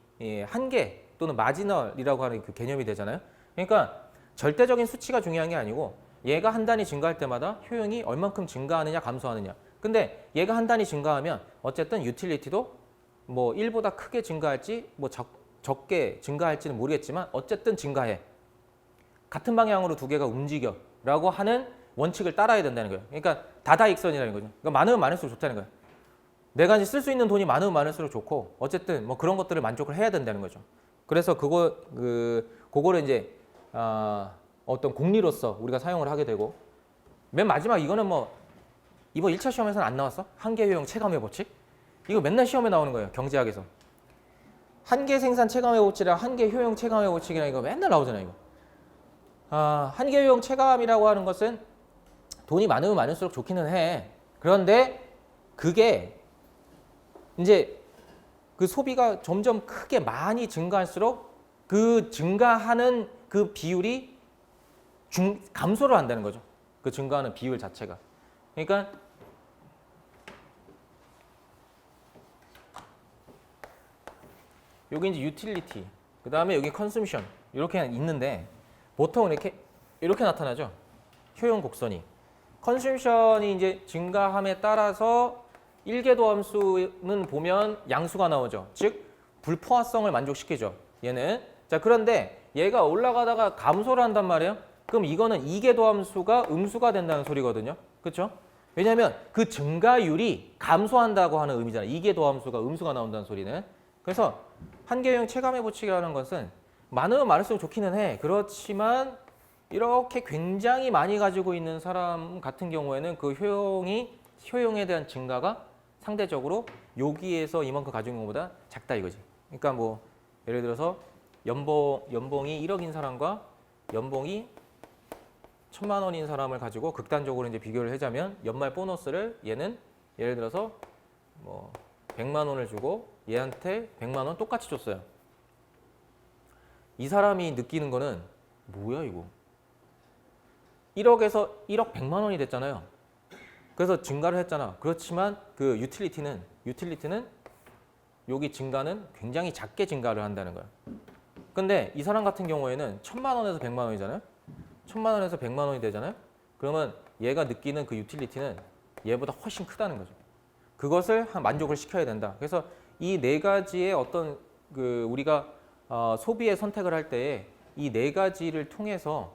한계 또는 마지널이라고 하는 그 개념이 되잖아요. 그러니까 절대적인 수치가 중요한 게 아니고 얘가 한 단위 증가할 때마다 효용이 얼만큼 증가하느냐 감소하느냐. 근데 얘가 한 단위 증가하면 어쨌든 유틸리티도 뭐 1보다 크게 증가할지 뭐 적게 증가할지는 모르겠지만 어쨌든 증가해. 같은 방향으로 두 개가 움직여 라고 하는 원칙을 따라야 된다는 거예요. 그러니까 다다익선이라는 거죠. 그러니까 많으면 많을수록 좋다는 거예요. 내가 이제 쓸 수 있는 돈이 많으면 많을수록 좋고 어쨌든 뭐 그런 것들을 만족을 해야 된다는 거죠. 그래서 그거를 이제 어떤 공리로서 우리가 사용을 하게 되고, 맨 마지막 이거는 뭐 이번 1차 시험에서는 안 나왔어? 한계효용 체감의 법칙? 이거 맨날 시험에 나오는 거예요. 경제학에서. 한계 생산 체감의 법칙이랑 한계 효용 체감의 법칙이랑 이거 맨날 나오잖아요. 이거. 한계 효용 체감이라고 하는 것은 돈이 많으면 많을수록 좋기는 해. 그런데 그게 이제 그 소비가 점점 크게 많이 증가할수록 그 증가하는 그 비율이 감소를 한다는 거죠. 그 증가하는 비율 자체가. 그러니까 여기 이제 유틸리티, 그 다음에 여기 컨섬션 이렇게 있는데 보통 이렇게 나타나죠. 효용 곡선이. 컨섬션이 이제 증가함에 따라서 일계도함수는 보면 양수가 나오죠. 즉 불포화성을 만족시키죠. 얘는. 자, 그런데 얘가 올라가다가 감소를 한단 말이에요. 그럼 이거는 이계도함수가 음수가 된다는 소리거든요. 그렇죠? 왜냐하면 그 증가율이 감소한다고 하는 의미잖아요. 이계도함수가 음수가 나온다는 소리는. 그래서 한계효용 체감의 법칙이라는 것은 많으면 많을수록 좋기는 해. 그렇지만 이렇게 굉장히 많이 가지고 있는 사람 같은 경우에는 그 효용에 대한 증가가 상대적으로 여기에서 이만큼 가지고 있는 것보다 작다 이거지. 그러니까 뭐 예를 들어서 연봉이 1억인 사람과 연봉이 1,000만 원인 사람을 가지고 극단적으로 이제 비교를 하자면 연말 보너스를 얘는 예를 들어서 뭐 100만 원을 주고 얘한테 100만 원 똑같이 줬어요. 이 사람이 느끼는 거는 뭐야 이거? 1억에서 1억 100만 원이 됐잖아요. 그래서 증가를 했잖아. 그렇지만 그 유틸리티는 여기 증가는 굉장히 작게 증가를 한다는 거야. 근데 이 사람 같은 경우에는 1000만 원에서 100만 원이잖아요. 1000만 원에서 100만 원이 되잖아요. 그러면 얘가 느끼는 그 유틸리티는 얘보다 훨씬 크다는 거죠. 그것을 만족을 시켜야 된다. 그래서 이 네 가지의 어떤 그 우리가 소비의 선택을 할 때에 이 네 가지를 통해서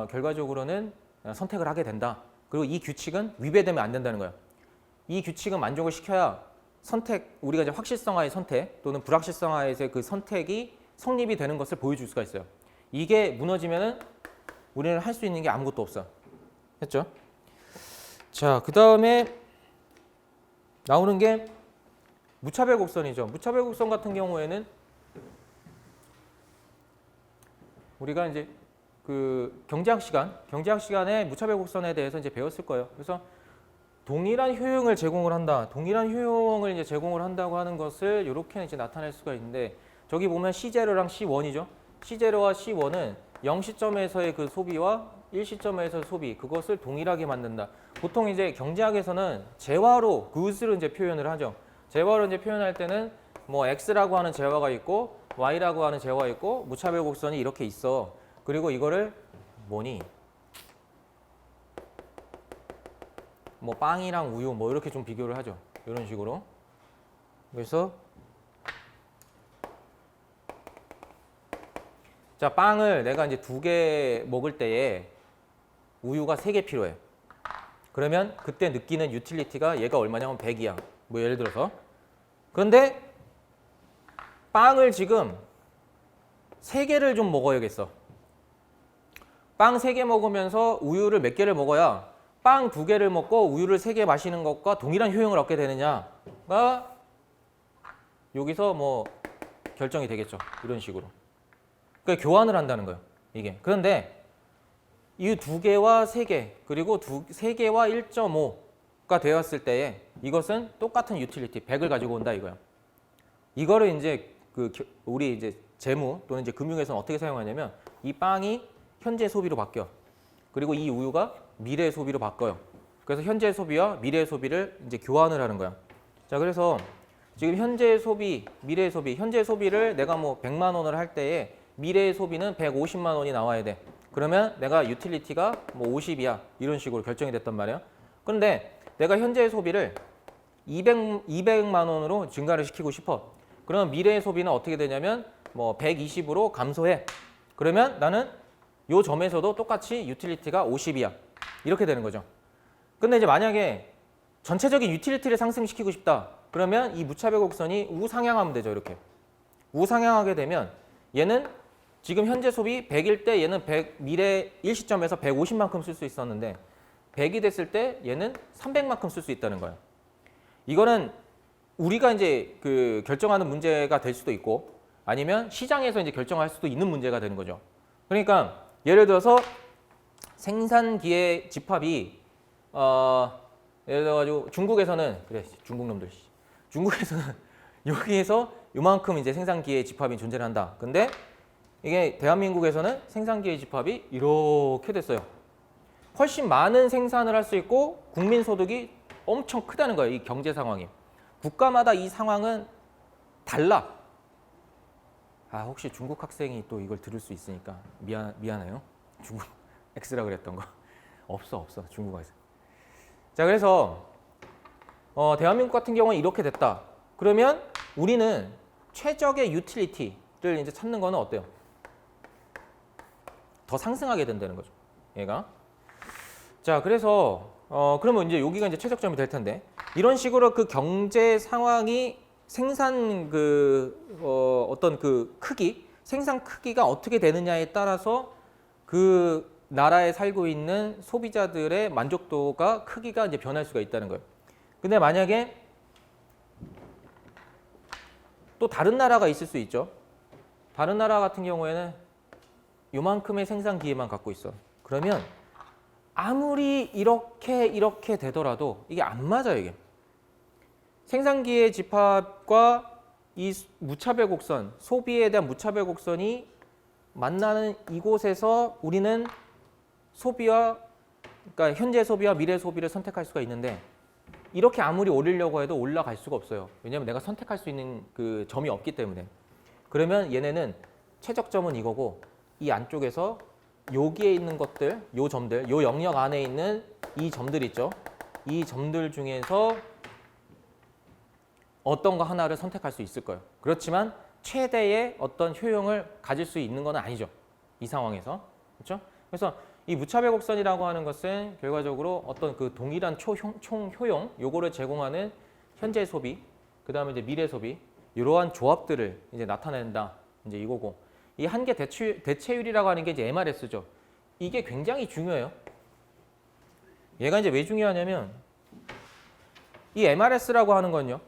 결과적으로는 선택을 하게 된다. 그리고 이 규칙은 위배되면 안 된다는 거예요. 이 규칙은 만족을 시켜야 선택, 우리가 이제 확실성화의 선택 또는 불확실성화의 그 선택이 성립이 되는 것을 보여줄 수가 있어요. 이게 무너지면은 우리는 할 수 있는 게 아무것도 없어. 했죠? 자, 그 다음에 나오는 게 무차별 곡선이죠. 무차별 곡선 같은 경우에는 우리가 이제 그 경제학 시간에 무차별 곡선에 대해서 이제 배웠을 거예요. 그래서 동일한 효용을 제공을 한다. 동일한 효용을 이제 제공을 한다고 하는 것을 이렇게 이제 나타낼 수가 있는데 저기 보면 C0랑 C1이죠. C0와 C1은 0시점에서의 그 소비와 1시점에서의 소비 그것을 동일하게 만든다. 보통 이제 경제학에서는 재화로 goodes를 이제 표현을 하죠. 재화로 이제 표현할 때는 뭐 X라고 하는 재화가 있고 Y라고 하는 재화가 있고 무차별 곡선이 이렇게 있어. 그리고 이거를 뭐니? 뭐 빵이랑 우유 뭐 이렇게 좀 비교를 하죠. 이런 식으로. 그래서 자, 빵을 내가 이제 2개 먹을 때에 우유가 3개 필요해. 그러면 그때 느끼는 유틸리티가 얘가 얼마냐면 100이야. 뭐 예를 들어서. 그런데 빵을 지금 3개를 좀 먹어야겠어. 빵 3개 먹으면서 우유를 몇 개를 먹어야 빵 2개를 먹고 우유를 3개 마시는 것과 동일한 효용을 얻게 되느냐가 여기서 뭐 결정이 되겠죠. 이런 식으로. 그러니까 교환을 한다는 거예요. 이게. 그런데 이 2개와 3개 그리고 3개와 1.5가 되었을 때에 이것은 똑같은 유틸리티 100을 가지고 온다 이거예요. 이거를 이제 그 우리 이제 재무 또는 이제 금융에서는 어떻게 사용하냐면 이 빵이 현재 소비로 바뀌어. 그리고 이 우유가 미래 소비로 바꿔요. 그래서 현재 소비와 미래 소비를 이제 교환을 하는 거야. 자, 그래서 지금 현재 소비, 미래 소비, 현재 소비를 내가 뭐 100만 원을 할 때에 미래의 소비는 150만 원이 나와야 돼. 그러면 내가 유틸리티가 뭐 50이야. 이런 식으로 결정이 됐단 말이야. 그런데 내가 현재의 소비를 200만 원으로 증가를 시키고 싶어. 그러면 미래의 소비는 어떻게 되냐면 뭐 120으로 감소해. 그러면 나는 요 점에서도 똑같이 유틸리티가 50이야. 이렇게 되는 거죠. 근데 이제 만약에 전체적인 유틸리티를 상승시키고 싶다. 그러면 이 무차별 곡선이 우상향하면 되죠. 이렇게. 우상향하게 되면 얘는 지금 현재 소비 100일 때 얘는 100, 미래 일시점에서 150만큼 쓸 수 있었는데 100이 됐을 때 얘는 300만큼 쓸 수 있다는 거예요. 이거는 우리가 이제 그 결정하는 문제가 될 수도 있고 아니면 시장에서 이제 결정할 수도 있는 문제가 되는 거죠. 그러니까 예를 들어서 생산기의 집합이 예를 들어가지고 중국에서는 그래 중국 놈들 중국에서는 여기에서 요만큼 이제 생산기의 집합이 존재를 한다. 근데 이게 대한민국에서는 생산기의 집합이 이렇게 됐어요. 훨씬 많은 생산을 할 수 있고 국민 소득이 엄청 크다는 거예요. 이 경제 상황이. 국가마다 이 상황은 달라. 아, 혹시 중국 학생이 또 이걸 들을 수 있으니까 미안해요. 중국 X라 그랬던 거. 없어 중국 학생. 자, 그래서 대한민국 같은 경우는 이렇게 됐다. 그러면 우리는 최적의 유틸리티를 이제 찾는 거는 어때요? 더 상승하게 된다는 거죠. 얘가. 자, 그래서 그러면 이제 여기가 이제 최적점이 될 텐데 이런 식으로 그 경제 상황이 생산 어떤 그 크기, 생산 크기가 어떻게 되느냐에 따라서 그 나라에 살고 있는 소비자들의 만족도가 크기가 이제 변할 수가 있다는 거예요. 근데 만약에 또 다른 나라가 있을 수 있죠. 다른 나라 같은 경우에는 요만큼의 생산 기회만 갖고 있어. 그러면 아무리 이렇게 되더라도 이게 안 맞아요, 이게. 생산기의 집합과 이 무차별 곡선, 소비에 대한 무차별 곡선이 만나는 이곳에서 우리는 소비와 그러니까 현재 소비와 미래 소비를 선택할 수가 있는데 이렇게 아무리 올리려고 해도 올라갈 수가 없어요. 왜냐하면 내가 선택할 수 있는 그 점이 없기 때문에. 그러면 얘네는 최적점은 이거고 이 안쪽에서 여기에 있는 것들, 요 점들, 요 영역 안에 있는 이 점들 있죠. 이 점들 중에서 어떤 거 하나를 선택할 수 있을 거예요. 그렇지만 최대의 어떤 효용을 가질 수 있는 건 아니죠. 이 상황에서. 그렇죠? 그래서 이 무차별 곡선이라고 하는 것은 결과적으로 어떤 그 동일한 총 효용 요거를 제공하는 현재 소비, 그다음에 이제 미래 소비 이러한 조합들을 이제 나타낸다. 이제 이거고. 이 한계 대체율이라고 하는 게 이제 MRS죠. 이게 굉장히 중요해요. 얘가 이제 왜 중요하냐면 이 MRS라고 하는 건요.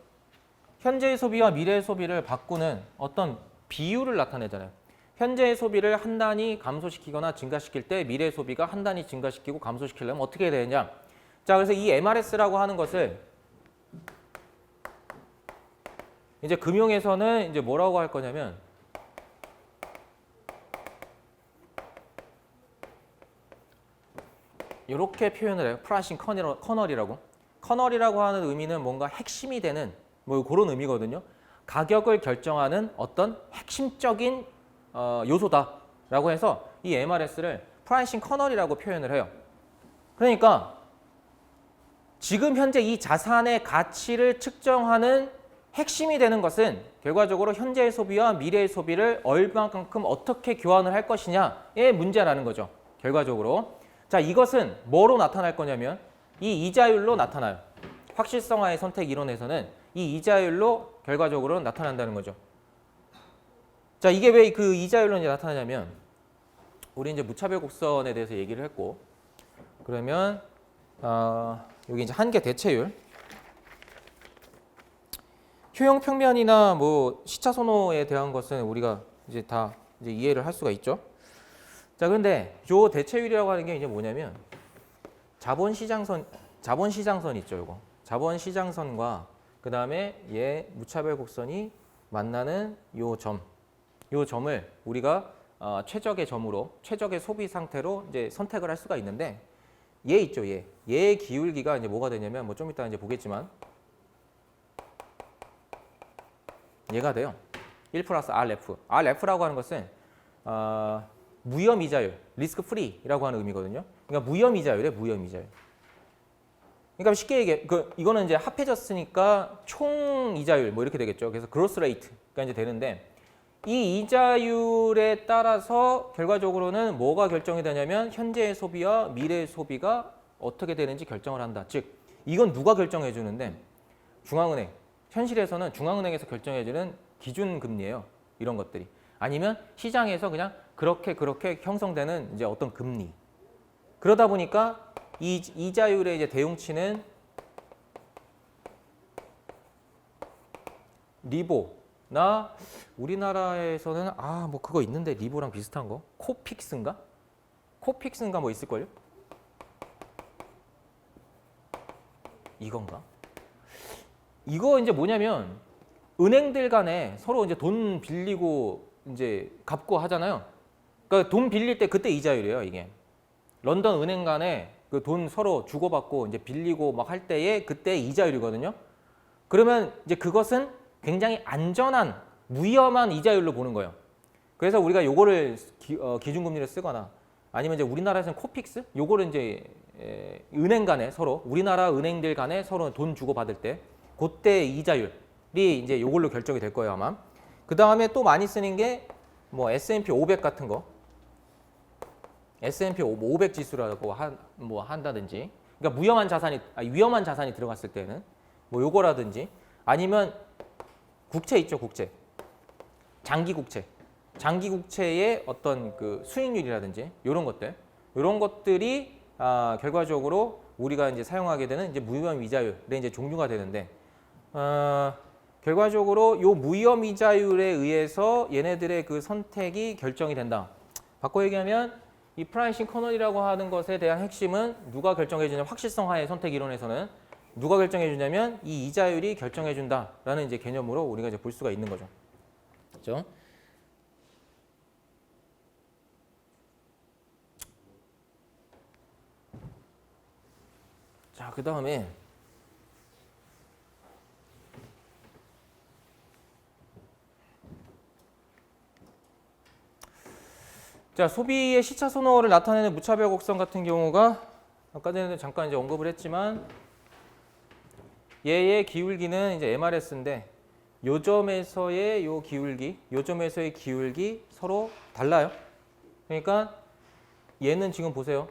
현재의 소비와 미래의 소비를 바꾸는 어떤 비율을 나타내잖아요. 현재의 소비를 한 단위 감소시키거나 증가시킬 때 미래의 소비가 한 단위 증가시키고 감소시키려면 어떻게 해야 되느냐. 자, 그래서 이 MRS라고 하는 것을 이제 금융에서는 이제 뭐라고 할 거냐면 이렇게 표현을 해요. 프라이싱 커널이라고. 커널이라고 하는 의미는 뭔가 핵심이 되는 뭐 그런 의미거든요. 가격을 결정하는 어떤 핵심적인 요소다라고 해서 이 MRS를 프라이싱 커널이라고 표현을 해요. 그러니까 지금 현재 이 자산의 가치를 측정하는 핵심이 되는 것은 결과적으로 현재의 소비와 미래의 소비를 얼마만큼 어떻게 교환을 할 것이냐의 문제라는 거죠. 결과적으로. 자, 이것은 뭐로 나타날 거냐면 이 이자율로 나타나요. 확실성화의 선택 이론에서는 이 이자율로 결과적으로 나타난다는 거죠. 자, 이게 왜 그 이자율로 이제 나타나냐면 우리 이제 무차별 곡선에 대해서 얘기를 했고 그러면 여기 이제 한계 대체율 효용 평면이나 뭐 시차 선호에 대한 것은 우리가 이제 다 이제 이해를 할 수가 있죠. 자, 근데 요 대체율이라고 하는 게 이제 뭐냐면 자본시장선 있죠, 이거. 자본시장선과 그 다음에 얘 무차별 곡선이 만나는 요 점을 우리가 최적의 점으로, 최적의 소비 상태로 이제 선택을 할 수가 있는데 얘 있죠, 얘의 기울기가 이제 뭐가 되냐면 뭐 좀 이따 이제 보겠지만 얘가 돼요. 1 플러스 RF. RF라고 하는 것은 무혐 이자율, 리스크 프리라고 하는 의미거든요. 그러니까 무혐 이자율이에요, 무혐 이자율. 그러니까 쉽게 얘기해, 이거는 이제 합해졌으니까 총 이자율 뭐 이렇게 되겠죠. 그래서 그로스 레이트가 이제 되는데 이 이자율에 따라서 결과적으로는 뭐가 결정이 되냐면 현재의 소비와 미래의 소비가 어떻게 되는지 결정을 한다. 즉, 이건 누가 결정해 주는데 중앙은행. 현실에서는 중앙은행에서 결정해 주는 기준금리예요. 이런 것들이. 아니면 시장에서 그냥 그렇게 형성되는 이제 어떤 금리. 그러다 보니까 이 이자율의 이제 대용치는 리보나 우리나라에서는 뭐 그거 있는데 리보랑 비슷한 거 코픽스인가 뭐 있을걸요? 이건가? 이거 이제 뭐냐면 은행들 간에 서로 이제 돈 빌리고 이제 갚고 하잖아요. 그러니까 돈 빌릴 때 그때 이자율이에요, 이게. 런던 은행 간에 그 돈 서로 주고받고 이제 빌리고 막 할 때에 그때 이자율이거든요. 그러면 이제 그것은 굉장히 안전한 무위험한 이자율로 보는 거예요. 그래서 우리가 요거를 기준금리를 쓰거나 아니면 이제 우리나라에서는 코픽스 요거를 이제 은행 간에 서로 우리나라 은행들 간에 서로 돈 주고받을 때 그때 이자율이 이제 요걸로 결정이 될 거예요, 아마. 그 다음에 또 많이 쓰는 게 뭐 S&P 500 같은 거. S&P 500 지수라고 뭐 한다든지. 그러니까 위험한 자산이 들어갔을 때는 뭐 요거라든지 아니면 국채 있죠, 국채. 장기 국채의 어떤 그 수익률이라든지 요런 것들이 결과적으로 우리가 이제 사용하게 되는 이제 무위험 이자율의 이제 종류가 되는데 결과적으로 요 무위험 이자율에 의해서 얘네들의 그 선택이 결정이 된다. 바꿔 얘기하면 이 프라이싱 커널이라고 하는 것에 대한 핵심은 누가 결정해 주냐 확실성화의 선택 이론에서는 누가 결정해 주냐면 이 이자율이 결정해 준다라는 이제 개념으로 우리가 이제 볼 수가 있는 거죠. 그렇죠? 자, 그다음에 자, 소비의 시차 선호를 나타내는 무차별 곡선 같은 경우가 아까 전에도 잠깐 이제 언급을 했지만 얘의 기울기는 이제 MRS인데 요점에서의 요 기울기, 요점에서의 기울기 서로 달라요. 그러니까 얘는 지금 보세요.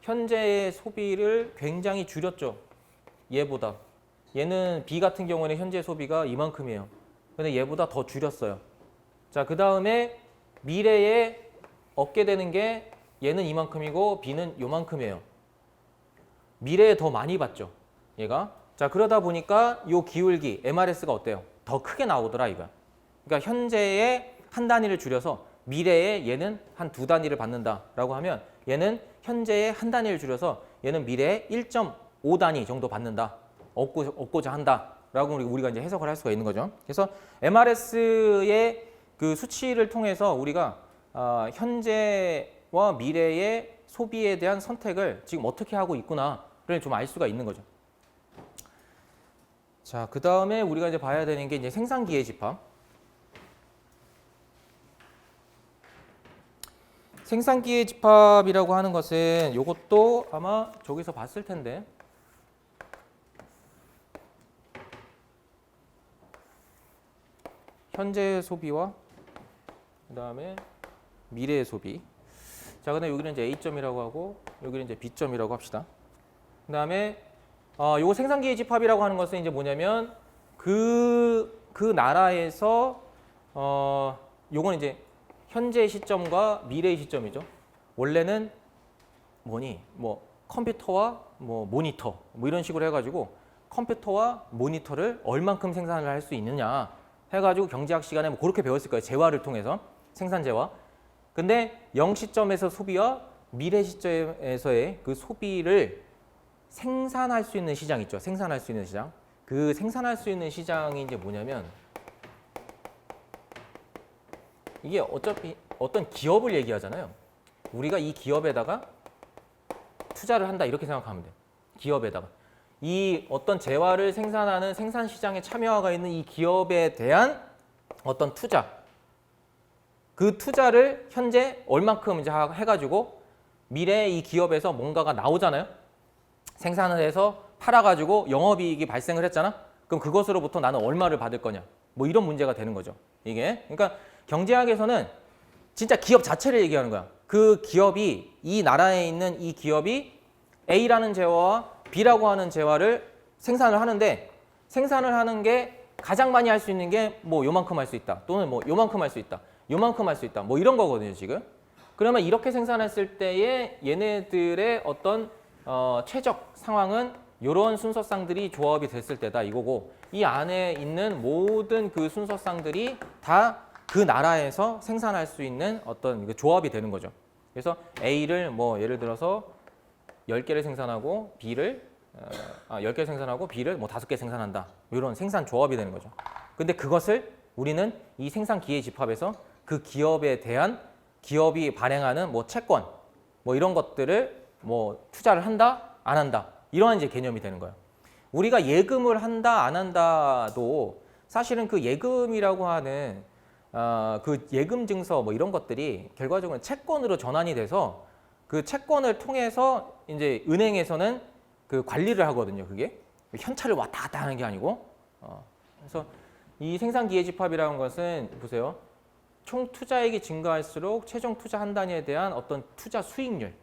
현재의 소비를 굉장히 줄였죠. 얘보다. 얘는 B 같은 경우에는 현재 소비가 이만큼이에요. 근데 얘보다 더 줄였어요. 자, 그 다음에 미래에 얻게 되는 게 얘는 이만큼이고 B는 요만큼이에요. 미래에 더 많이 받죠. 얘가. 자, 그러다 보니까 요 기울기 MRS가 어때요? 더 크게 나오더라 이거야. 그러니까 현재의 한 단위를 줄여서 미래에 얘는 한 두 단위를 받는다라고 하면 얘는 현재의 한 단위를 줄여서 얘는 미래에 1.5 단위 정도 받는다. 얻고자 한다라고 우리가 이제 해석을 할 수가 있는 거죠. 그래서 MRS의 그 수치를 통해서 우리가 현재와 미래의 소비에 대한 선택을 지금 어떻게 하고 있구나를 좀 알 수가 있는 거죠. 자, 그 다음에 우리가 이제 봐야 되는 게 이제 생산기회 집합. 생산기회 집합이라고 하는 것은 이것도 아마 저기서 봤을 텐데 현재의 소비와 그 다음에 미래의 소비. 자, 근데 여기는 이제 A점이라고 하고 여기는 이제 B점이라고 합시다. 그 다음에 요거 생산기회 집합이라고 하는 것은 이제 뭐냐면 그 나라에서 요건 이제 현재 시점과 미래의 시점이죠. 원래는 뭐 컴퓨터와 뭐 모니터 뭐 이런 식으로 해가지고 컴퓨터와 모니터를 얼만큼 생산을 할 수 있느냐 해가지고 경제학 시간에 뭐 그렇게 배웠을 거예요. 재화를 통해서 생산 재화. 근데 0시점에서 소비와 미래 시점에서의 그 소비를 생산할 수 있는 시장 있죠. 생산할 수 있는 시장. 그 생산할 수 있는 시장이 이제 뭐냐면 이게 어차피 어떤 기업을 얘기하잖아요. 우리가 이 기업에다가 투자를 한다 이렇게 생각하면 돼요. 기업에다가. 이 어떤 재화를 생산하는 생산 시장에 참여가 있는 이 기업에 대한 어떤 투자. 그 투자를 현재 얼만큼 이제 해가지고 미래에 이 기업에서 뭔가가 나오잖아요. 생산을 해서 팔아가지고 영업이익이 발생을 했잖아. 그럼 그것으로부터 나는 얼마를 받을 거냐. 뭐 이런 문제가 되는 거죠. 이게. 그러니까 경제학에서는 진짜 기업 자체를 얘기하는 거야. 그 기업이 이 나라에 있는 이 기업이 A라는 재화와 B라고 하는 재화를 생산을 하는데 생산을 하는 게 가장 많이 할 수 있는 게 뭐 요만큼 할 수 있다. 또는 뭐 요만큼 할 수 있다. 요만큼 할 수 있다. 뭐 이런 거거든요, 지금. 그러면 이렇게 생산했을 때에 얘네들의 어떤 최적 상황은 이런 순서상들이 조합이 됐을 때다 이거고 이 안에 있는 모든 그 순서상들이 다 그 나라에서 생산할 수 있는 어떤 조합이 되는 거죠. 그래서 A를 뭐 예를 들어서 10개를 생산하고 B를 10개 생산하고 B를 뭐 5개 생산한다. 이런 생산 조합이 되는 거죠. 근데 그것을 우리는 이 생산 기회 집합에서 그 기업에 대한 기업이 발행하는 뭐 채권 뭐 이런 것들을 뭐 투자를 한다 안 한다 이러한 이제 개념이 되는 거예요. 우리가 예금을 한다 안 한다도 사실은 그 예금이라고 하는 그 예금 증서 뭐 이런 것들이 결과적으로 채권으로 전환이 돼서 그 채권을 통해서 이제 은행에서는 그 관리를 하거든요. 그게 현찰을 왔다 갔다 하는 게 아니고 그래서 이 생산 기회 집합이라는 것은 보세요. 총 투자액이 증가할수록 최종 투자 한 단위에 대한 어떤 투자 수익률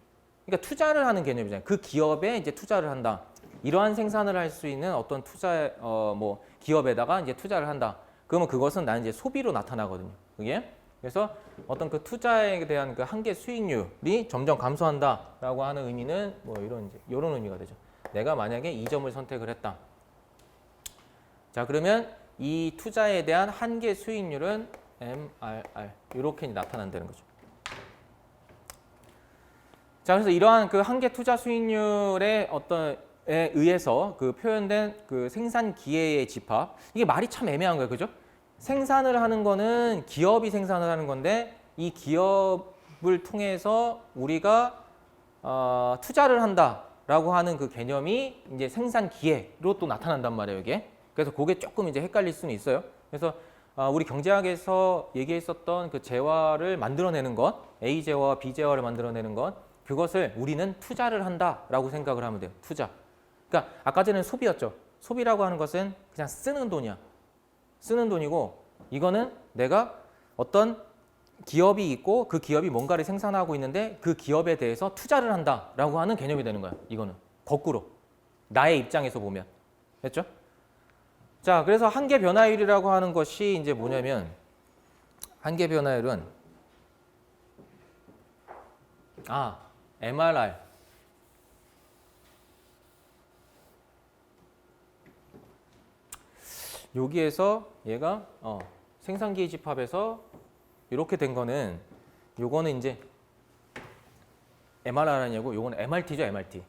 그러니까 투자를 하는 개념이잖아요. 그 기업에 이제 투자를 한다. 이러한 생산을 할 수 있는 어떤 투자 뭐 기업에다가 이제 투자를 한다. 그러면 그것은 나는 이제 소비로 나타나거든요. 그게 그래서 어떤 그 투자에 대한 그 한계 수익률이 점점 감소한다라고 하는 의미는 뭐 이런 의미가 되죠. 내가 만약에 이 점을 선택을 했다. 자, 그러면 이 투자에 대한 한계 수익률은 MRR 이렇게 나타난다는 거죠. 자, 그래서 이러한 그 한계 투자 수익률의 어떤 의해서 그 표현된 그 생산 기회의 집합, 이게 말이 참 애매한 거예요, 그죠? 생산을 하는 거는 기업이 생산을 하는 건데 이 기업을 통해서 우리가 투자를 한다라고 하는 그 개념이 이제 생산 기회로 또 나타난단 말이에요, 이게. 그래서 그게 조금 이제 헷갈릴 수는 있어요. 그래서 우리 경제학에서 얘기했었던 그 재화를 만들어내는 것, A 재화와 B 재화를 만들어내는 것, 그것을 우리는 투자를 한다라고 생각을 하면 돼요. 투자. 그러니까 아까 전에는 소비였죠. 소비라고 하는 것은 그냥 쓰는 돈이야. 쓰는 돈이고 이거는 내가 어떤 기업이 있고 그 기업이 뭔가를 생산하고 있는데 그 기업에 대해서 투자를 한다라고 하는 개념이 되는 거야. 이거는 거꾸로 나의 입장에서 보면 됐죠? 자, 그래서 한계 변화율이라고 하는 것이 이제 뭐냐면 한계 변화율은 MRR 여기에서 얘가 생산기의 집합에서 이렇게 된 거는 요거는 이제 MRR 아니고 요거는 MRT죠, MRT.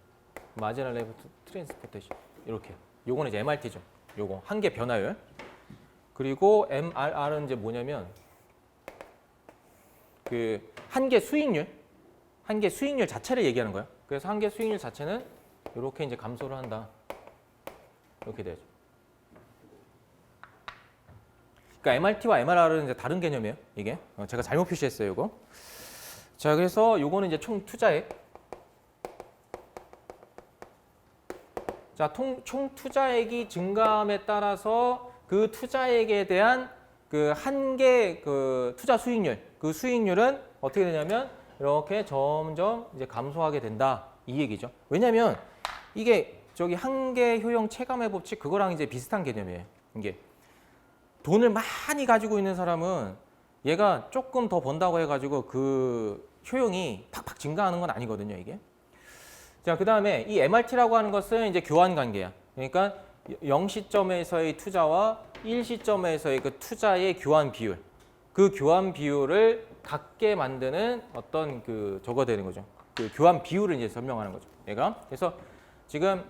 마지널 레벨 트랜스포테이션. 이렇게. 요거는 이제 MRT죠. 요거 한계 변화율. 그리고 MRR은 이제 뭐냐면 그 한계 수익률 자체를 얘기하는 거예요. 그래서 한계 수익률 자체는 이렇게 이제 감소를 한다. 이렇게 되죠. 그러니까 MRT와 MRR은 이제 다른 개념이에요. 이게 제가 잘못 표시했어요, 이거. 자, 그래서 요거는 이제 총 투자액. 자, 총 투자액이 증가함에 따라서 그 투자액에 대한 그 한계 그 투자 수익률, 그 수익률은 어떻게 되냐면 이렇게 점점 이제 감소하게 된다 이 얘기죠. 왜냐하면 이게 저기 한계 효용 체감의 법칙 그거랑 이제 비슷한 개념이에요. 이게 돈을 많이 가지고 있는 사람은 얘가 조금 더 번다고 해가지고 그 효용이 팍팍 증가하는 건 아니거든요, 이게. 자, 그 다음에 이 MRT라고 하는 것은 이제 교환 관계야. 그러니까 0시점에서의 투자와 1시점에서의 그 투자의 교환 비율. 그 교환 비율을 같게 만드는 어떤 그 저거 되는 거죠. 그 교환 비율을 이제 설명하는 거죠, 얘가. 그래서 지금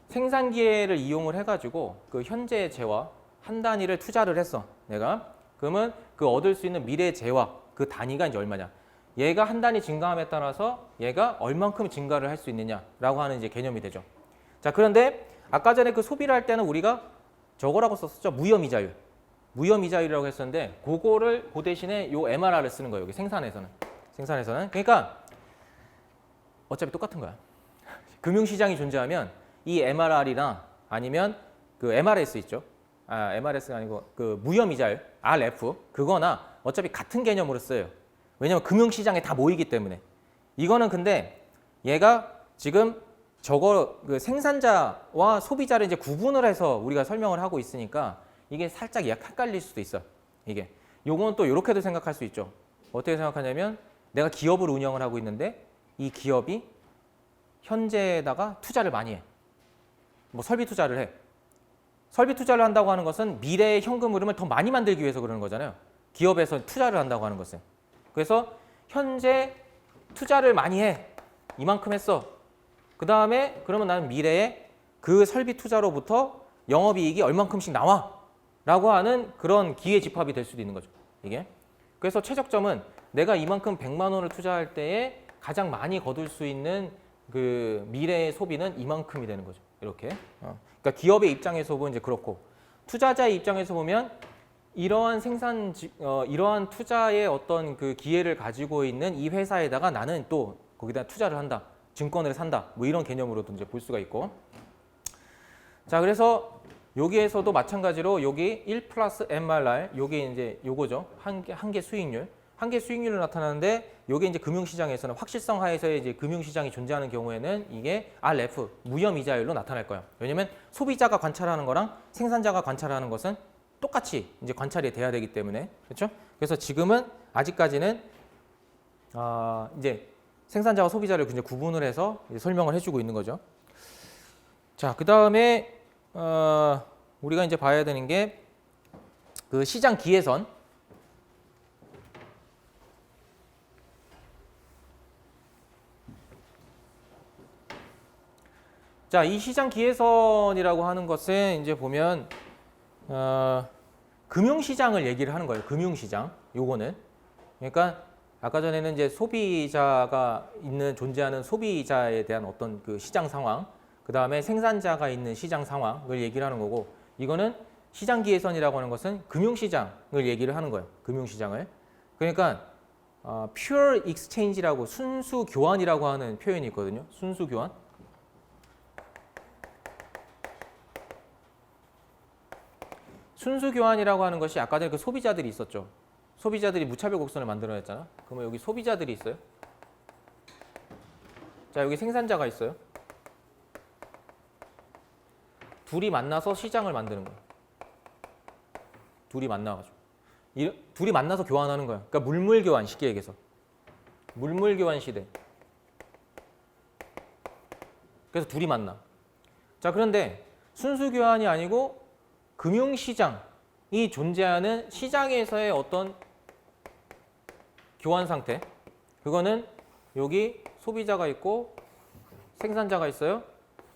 생산 기회를 이용을 해가지고 그 현재 재화 한 단위를 투자를 했어, 내가. 그러면 그 얻을 수 있는 미래 재화 그 단위가 이제 얼마냐. 얘가 한 단위 증가함에 따라서 얘가 얼만큼 증가를 할 수 있느냐라고 하는 이제 개념이 되죠. 자, 그런데 아까 전에 그 소비를 할 때는 우리가 저거라고 썼었죠. 무혐의자율. 무혐의자율이라고 했었는데 그거를 그 대신에 요 MRR을 쓰는 거예요. 여기 생산에서는. 그러니까 어차피 똑같은 거야. 금융시장이 존재하면 이 MRR이나 아니면 그 MRS 있죠. MRS가 아니고 그 무혐의자율 RF 그거나 어차피 같은 개념으로 써요. 왜냐면 금융시장에 다 모이기 때문에. 이거는 근데 얘가 지금 저거 그 생산자와 소비자를 이제 구분을 해서 우리가 설명을 하고 있으니까 이게 살짝 헷갈릴 수도 있어. 이게 요건 또 이렇게도 생각할 수 있죠. 어떻게 생각하냐면 내가 기업을 운영을 하고 있는데 이 기업이 현재에다가 투자를 많이 해. 뭐 설비 투자를 해. 설비 투자를 한다고 하는 것은 미래의 현금 흐름을 더 많이 만들기 위해서 그러는 거잖아요. 기업에서 투자를 한다고 하는 것은. 그래서 현재 투자를 많이 해. 이만큼 했어. 그 다음에 그러면 나는 미래에 그 설비 투자로부터 영업이익이 얼만큼씩 나와. 라고 하는 그런 기회 집합이 될 수도 있는 거죠. 이게. 그래서 최적점은 내가 이만큼 100만 원을 투자할 때에 가장 많이 거둘 수 있는 그 미래의 소비는 이만큼이 되는 거죠. 이렇게. 그러니까 기업의 입장에서 보면 이제 그렇고 투자자의 입장에서 보면 이러한 이러한 투자의 어떤 그 기회를 가지고 있는 이 회사에다가 나는 또 거기다 투자를 한다. 증권을 산다. 뭐 이런 개념으로도 이제 볼 수가 있고. 자, 그래서 여기에서도 마찬가지로 여기 1 플러스 MRR, 요게 이제 요거죠. 한계 수익률. 한계 수익률로 나타나는데 요게 이제 금융시장에서는 확실성 하에서의 이제 금융시장이 존재하는 경우에는 이게 RF, 무혐의자율로 나타날 거예요. 왜냐면 소비자가 관찰하는 거랑 생산자가 관찰하는 것은 똑같이 이제 관찰이 돼야 되기 때문에. 그렇죠? 그래서 지금은 아직까지는 이제 생산자와 소비자를 이제 구분을 해서 이제 설명을 해주고 있는 거죠. 자, 그 다음에 우리가 이제 봐야 되는 게 그 시장 기회선. 자, 이 시장 기회선이라고 하는 것은 이제 보면 금융시장을 얘기를 하는 거예요. 금융시장. 요거는. 그러니까 아까 전에는 이제 소비자가 있는 존재하는 소비자에 대한 어떤 그 시장 상황, 그 다음에 생산자가 있는 시장 상황을 얘기를 하는 거고, 이거는 시장 기회선이라고 하는 것은 금융시장을 얘기를 하는 거예요. 금융시장을. 그러니까 pure exchange라고 순수 교환이라고 하는 표현이 있거든요. 순수 교환. 순수 교환이라고 하는 것이 아까 전에 그 소비자들이 있었죠. 소비자들이 무차별 곡선을 만들어냈잖아. 그러면 여기 소비자들이 있어요. 자, 여기 생산자가 있어요. 둘이 만나서 시장을 만드는 거예요. 둘이 만나가지고. 둘이 만나서 교환하는 거야. 그러니까 물물 교환, 쉽게 얘기해서. 물물 교환 시대. 그래서 둘이 만나. 자, 그런데 순수 교환이 아니고 금융시장이 존재하는 시장에서의 어떤 교환 상태. 그거는 여기 소비자가 있고 생산자가 있어요.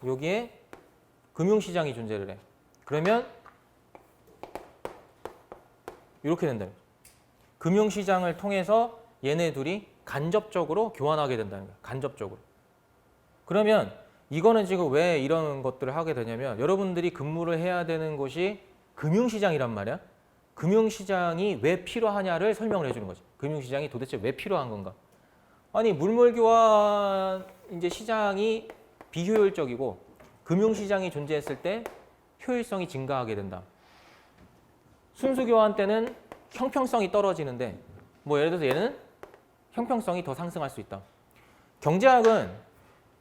여기에 금융시장이 존재를 해. 그러면 이렇게 된다. 금융시장을 통해서 얘네 둘이 간접적으로 교환하게 된다는 거예요. 간접적으로. 그러면 이거는 지금 왜 이런 것들을 하게 되냐면 여러분들이 근무를 해야 되는 곳이 금융시장이란 말이야. 금융시장이 왜 필요하냐를 설명을 해주는 거지. 금융시장이 도대체 왜 필요한 건가. 아니 물물교환 이제 시장이 비효율적이고 금융시장이 존재했을 때 효율성이 증가하게 된다. 순수교환 때는 형평성이 떨어지는데 뭐 예를 들어서 얘는 형평성이 더 상승할 수 있다. 경제학은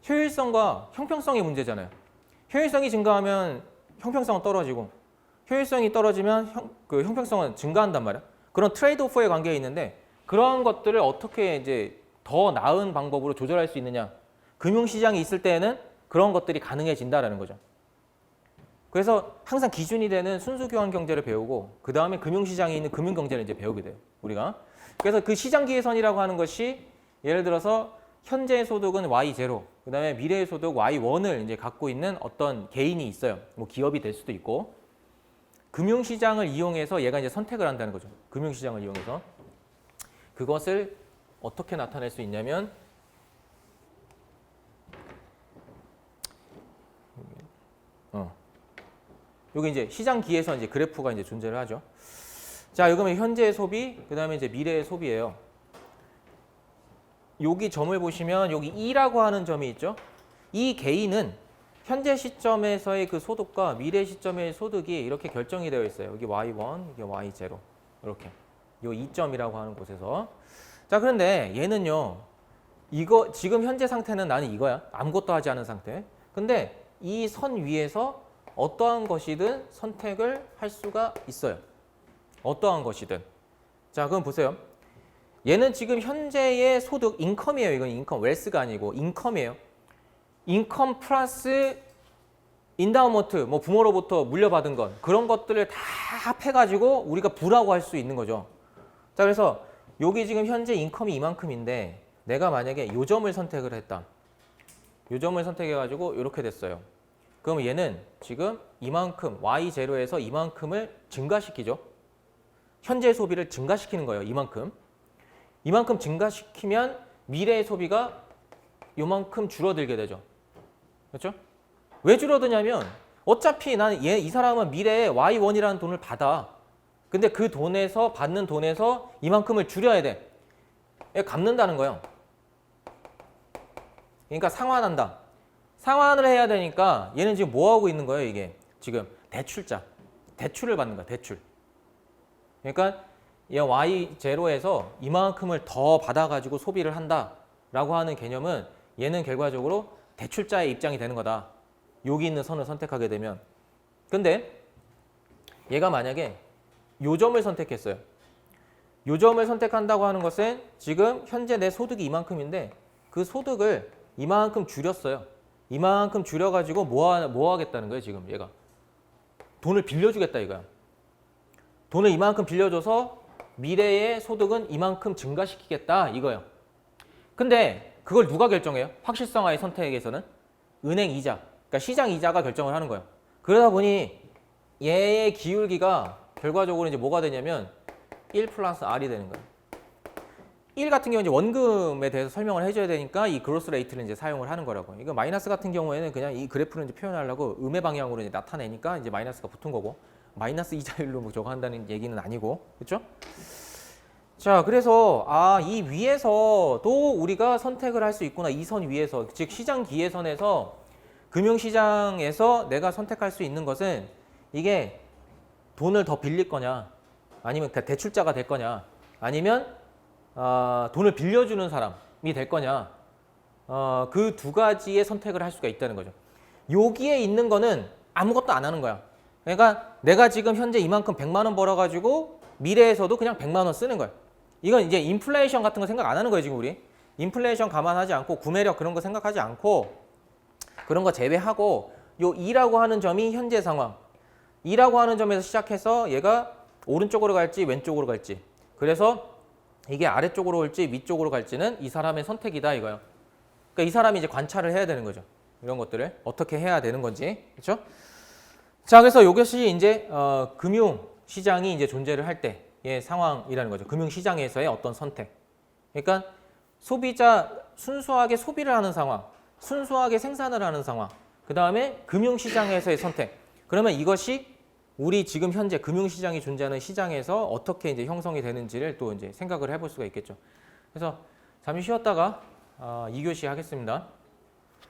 효율성과 형평성의 문제잖아요. 효율성이 증가하면 형평성은 떨어지고 효율성이 떨어지면 형평성은 증가한단 말이야. 그런 트레이드 오프의 관계에 있는데 그런 것들을 어떻게 이제 더 나은 방법으로 조절할 수 있느냐. 금융시장이 있을 때에는 그런 것들이 가능해진다라는 거죠. 그래서 항상 기준이 되는 순수교환 경제를 배우고 그 다음에 금융시장에 있는 금융경제를 이제 배우게 돼요. 우리가. 그래서 그 시장기회선이라고 하는 것이 예를 들어서 현재의 소득은 Y0, 그 다음에 미래의 소득 Y1을 이제 갖고 있는 어떤 개인이 있어요. 뭐 기업이 될 수도 있고. 금융시장을 이용해서 얘가 이제 선택을 한다는 거죠. 금융시장을 이용해서. 그것을 어떻게 나타낼 수 있냐면 여기 이제 시장 기회선 이제 그래프가 이제 존재를 하죠. 자, 여기 현재의 소비, 그 다음에 이제 미래의 소비예요. 여기 점을 보시면 여기 E라고 하는 점이 있죠. 이 개인은 현재 시점에서의 그 소득과 미래 시점의 소득이 이렇게 결정이 되어 있어요. 여기 Y1, 이게 Y0 이렇게. 요 2점이라고 하는 곳에서. 자, 그런데 얘는요. 이거 지금 현재 상태는 나는 이거야. 아무것도 하지 않은 상태. 근데 이 선 위에서 어떠한 것이든 선택을 할 수가 있어요. 어떠한 것이든. 자, 그럼 보세요. 얘는 지금 현재의 소득, 인컴이에요. 이건 인컴, 웰스가 아니고 인컴이에요. 인컴 플러스 인다우먼트, 뭐 부모로부터 물려받은 것, 그런 것들을 다 합해가지고 우리가 부라고 할 수 있는 거죠. 자, 그래서 여기 지금 현재 인컴이 이만큼인데 내가 만약에 요 점을 선택을 했다. 요 점을 선택해가지고 이렇게 됐어요. 그럼 얘는 지금 이만큼 Y0에서 이만큼을 증가시키죠. 현재 소비를 증가시키는 거예요. 이만큼. 이만큼 증가시키면 미래의 소비가 요만큼 줄어들게 되죠. 그렇죠? 왜 줄어드냐면 어차피 나는 이 사람은 미래에 Y1이라는 돈을 받아. 근데 그 돈에서 받는 돈에서 이만큼을 줄여야 돼. 갚는다는 거예요. 그러니까 상환한다. 상환을 해야 되니까 얘는 지금 뭐 하고 있는 거예요, 이게? 지금 대출자. 대출을 받는 거야, 대출. 그러니까 얘 Y0에서 이만큼을 더 받아가지고 소비를 한다라고 하는 개념은 얘는 결과적으로 대출자의 입장이 되는 거다. 여기 있는 선을 선택하게 되면. 근데 얘가 만약에 요 점을 선택했어요. 요 점을 선택한다고 하는 것은 지금 현재 내 소득이 이만큼인데 그 소득을 이만큼 줄였어요. 이만큼 줄여가지고 뭐 하겠다는 거예요, 지금 얘가. 돈을 빌려주겠다 이거야. 돈을 이만큼 빌려줘서 미래의 소득은 이만큼 증가시키겠다 이거예요. 근데 그걸 누가 결정해요? 확실성화의 선택에서는 은행 이자. 그러니까 시장 이자가 결정을 하는 거예요. 그러다 보니 얘의 기울기가 결과적으로 이제 뭐가 되냐면 1 플러스 R이 되는 거예요. 1 같은 경우는 이제 원금에 대해서 설명을 해줘야 되니까 이 그로스 레이트를 이제 사용을 하는 거라고. 이거 마이너스 같은 경우에는 그냥 이 그래프를 이제 표현하려고 음의 방향으로 이제 나타내니까 이제 마이너스가 붙은 거고, 마이너스 이자율로 뭐 저거 한다는 얘기는 아니고, 그렇죠? 자, 그래서 이 위에서도 우리가 선택을 할 수 있구나. 이 선 위에서, 즉 시장 기회선에서 금융시장에서 내가 선택할 수 있는 것은 이게 돈을 더 빌릴 거냐, 아니면 대출자가 될 거냐, 아니면 돈을 빌려주는 사람이 될 거냐, 그 두 가지의 선택을 할 수가 있다는 거죠. 여기에 있는 거는 아무것도 안 하는 거야. 그러니까 내가 지금 현재 이만큼 100만 원 벌어가지고 미래에서도 그냥 100만 원 쓰는 거야. 이건 이제 인플레이션 같은 거 생각 안 하는 거예요, 지금 우리. 인플레이션 감안하지 않고 구매력 그런 거 생각하지 않고 그런 거 제외하고 요 2라고 하는 점이 현재 상황. 2라고 하는 점에서 시작해서 얘가 오른쪽으로 갈지 왼쪽으로 갈지. 그래서 이게 아래쪽으로 올지 위쪽으로 갈지는 이 사람의 선택이다 이거예요. 그러니까 이 사람이 이제 관찰을 해야 되는 거죠. 이런 것들을 어떻게 해야 되는 건지. 그렇죠? 자, 그래서 이것이 이제 금융 시장이 이제 존재를 할 때의 상황이라는 거죠. 금융 시장에서의 어떤 선택. 그러니까 소비자 순수하게 소비를 하는 상황, 순수하게 생산을 하는 상황. 그다음에 금융 시장에서의 선택. 그러면 이것이 우리 지금 현재 금융시장이 존재하는 시장에서 어떻게 이제 형성이 되는지를 또 이제 생각을 해볼 수가 있겠죠. 그래서 잠시 쉬었다가 2교시 하겠습니다.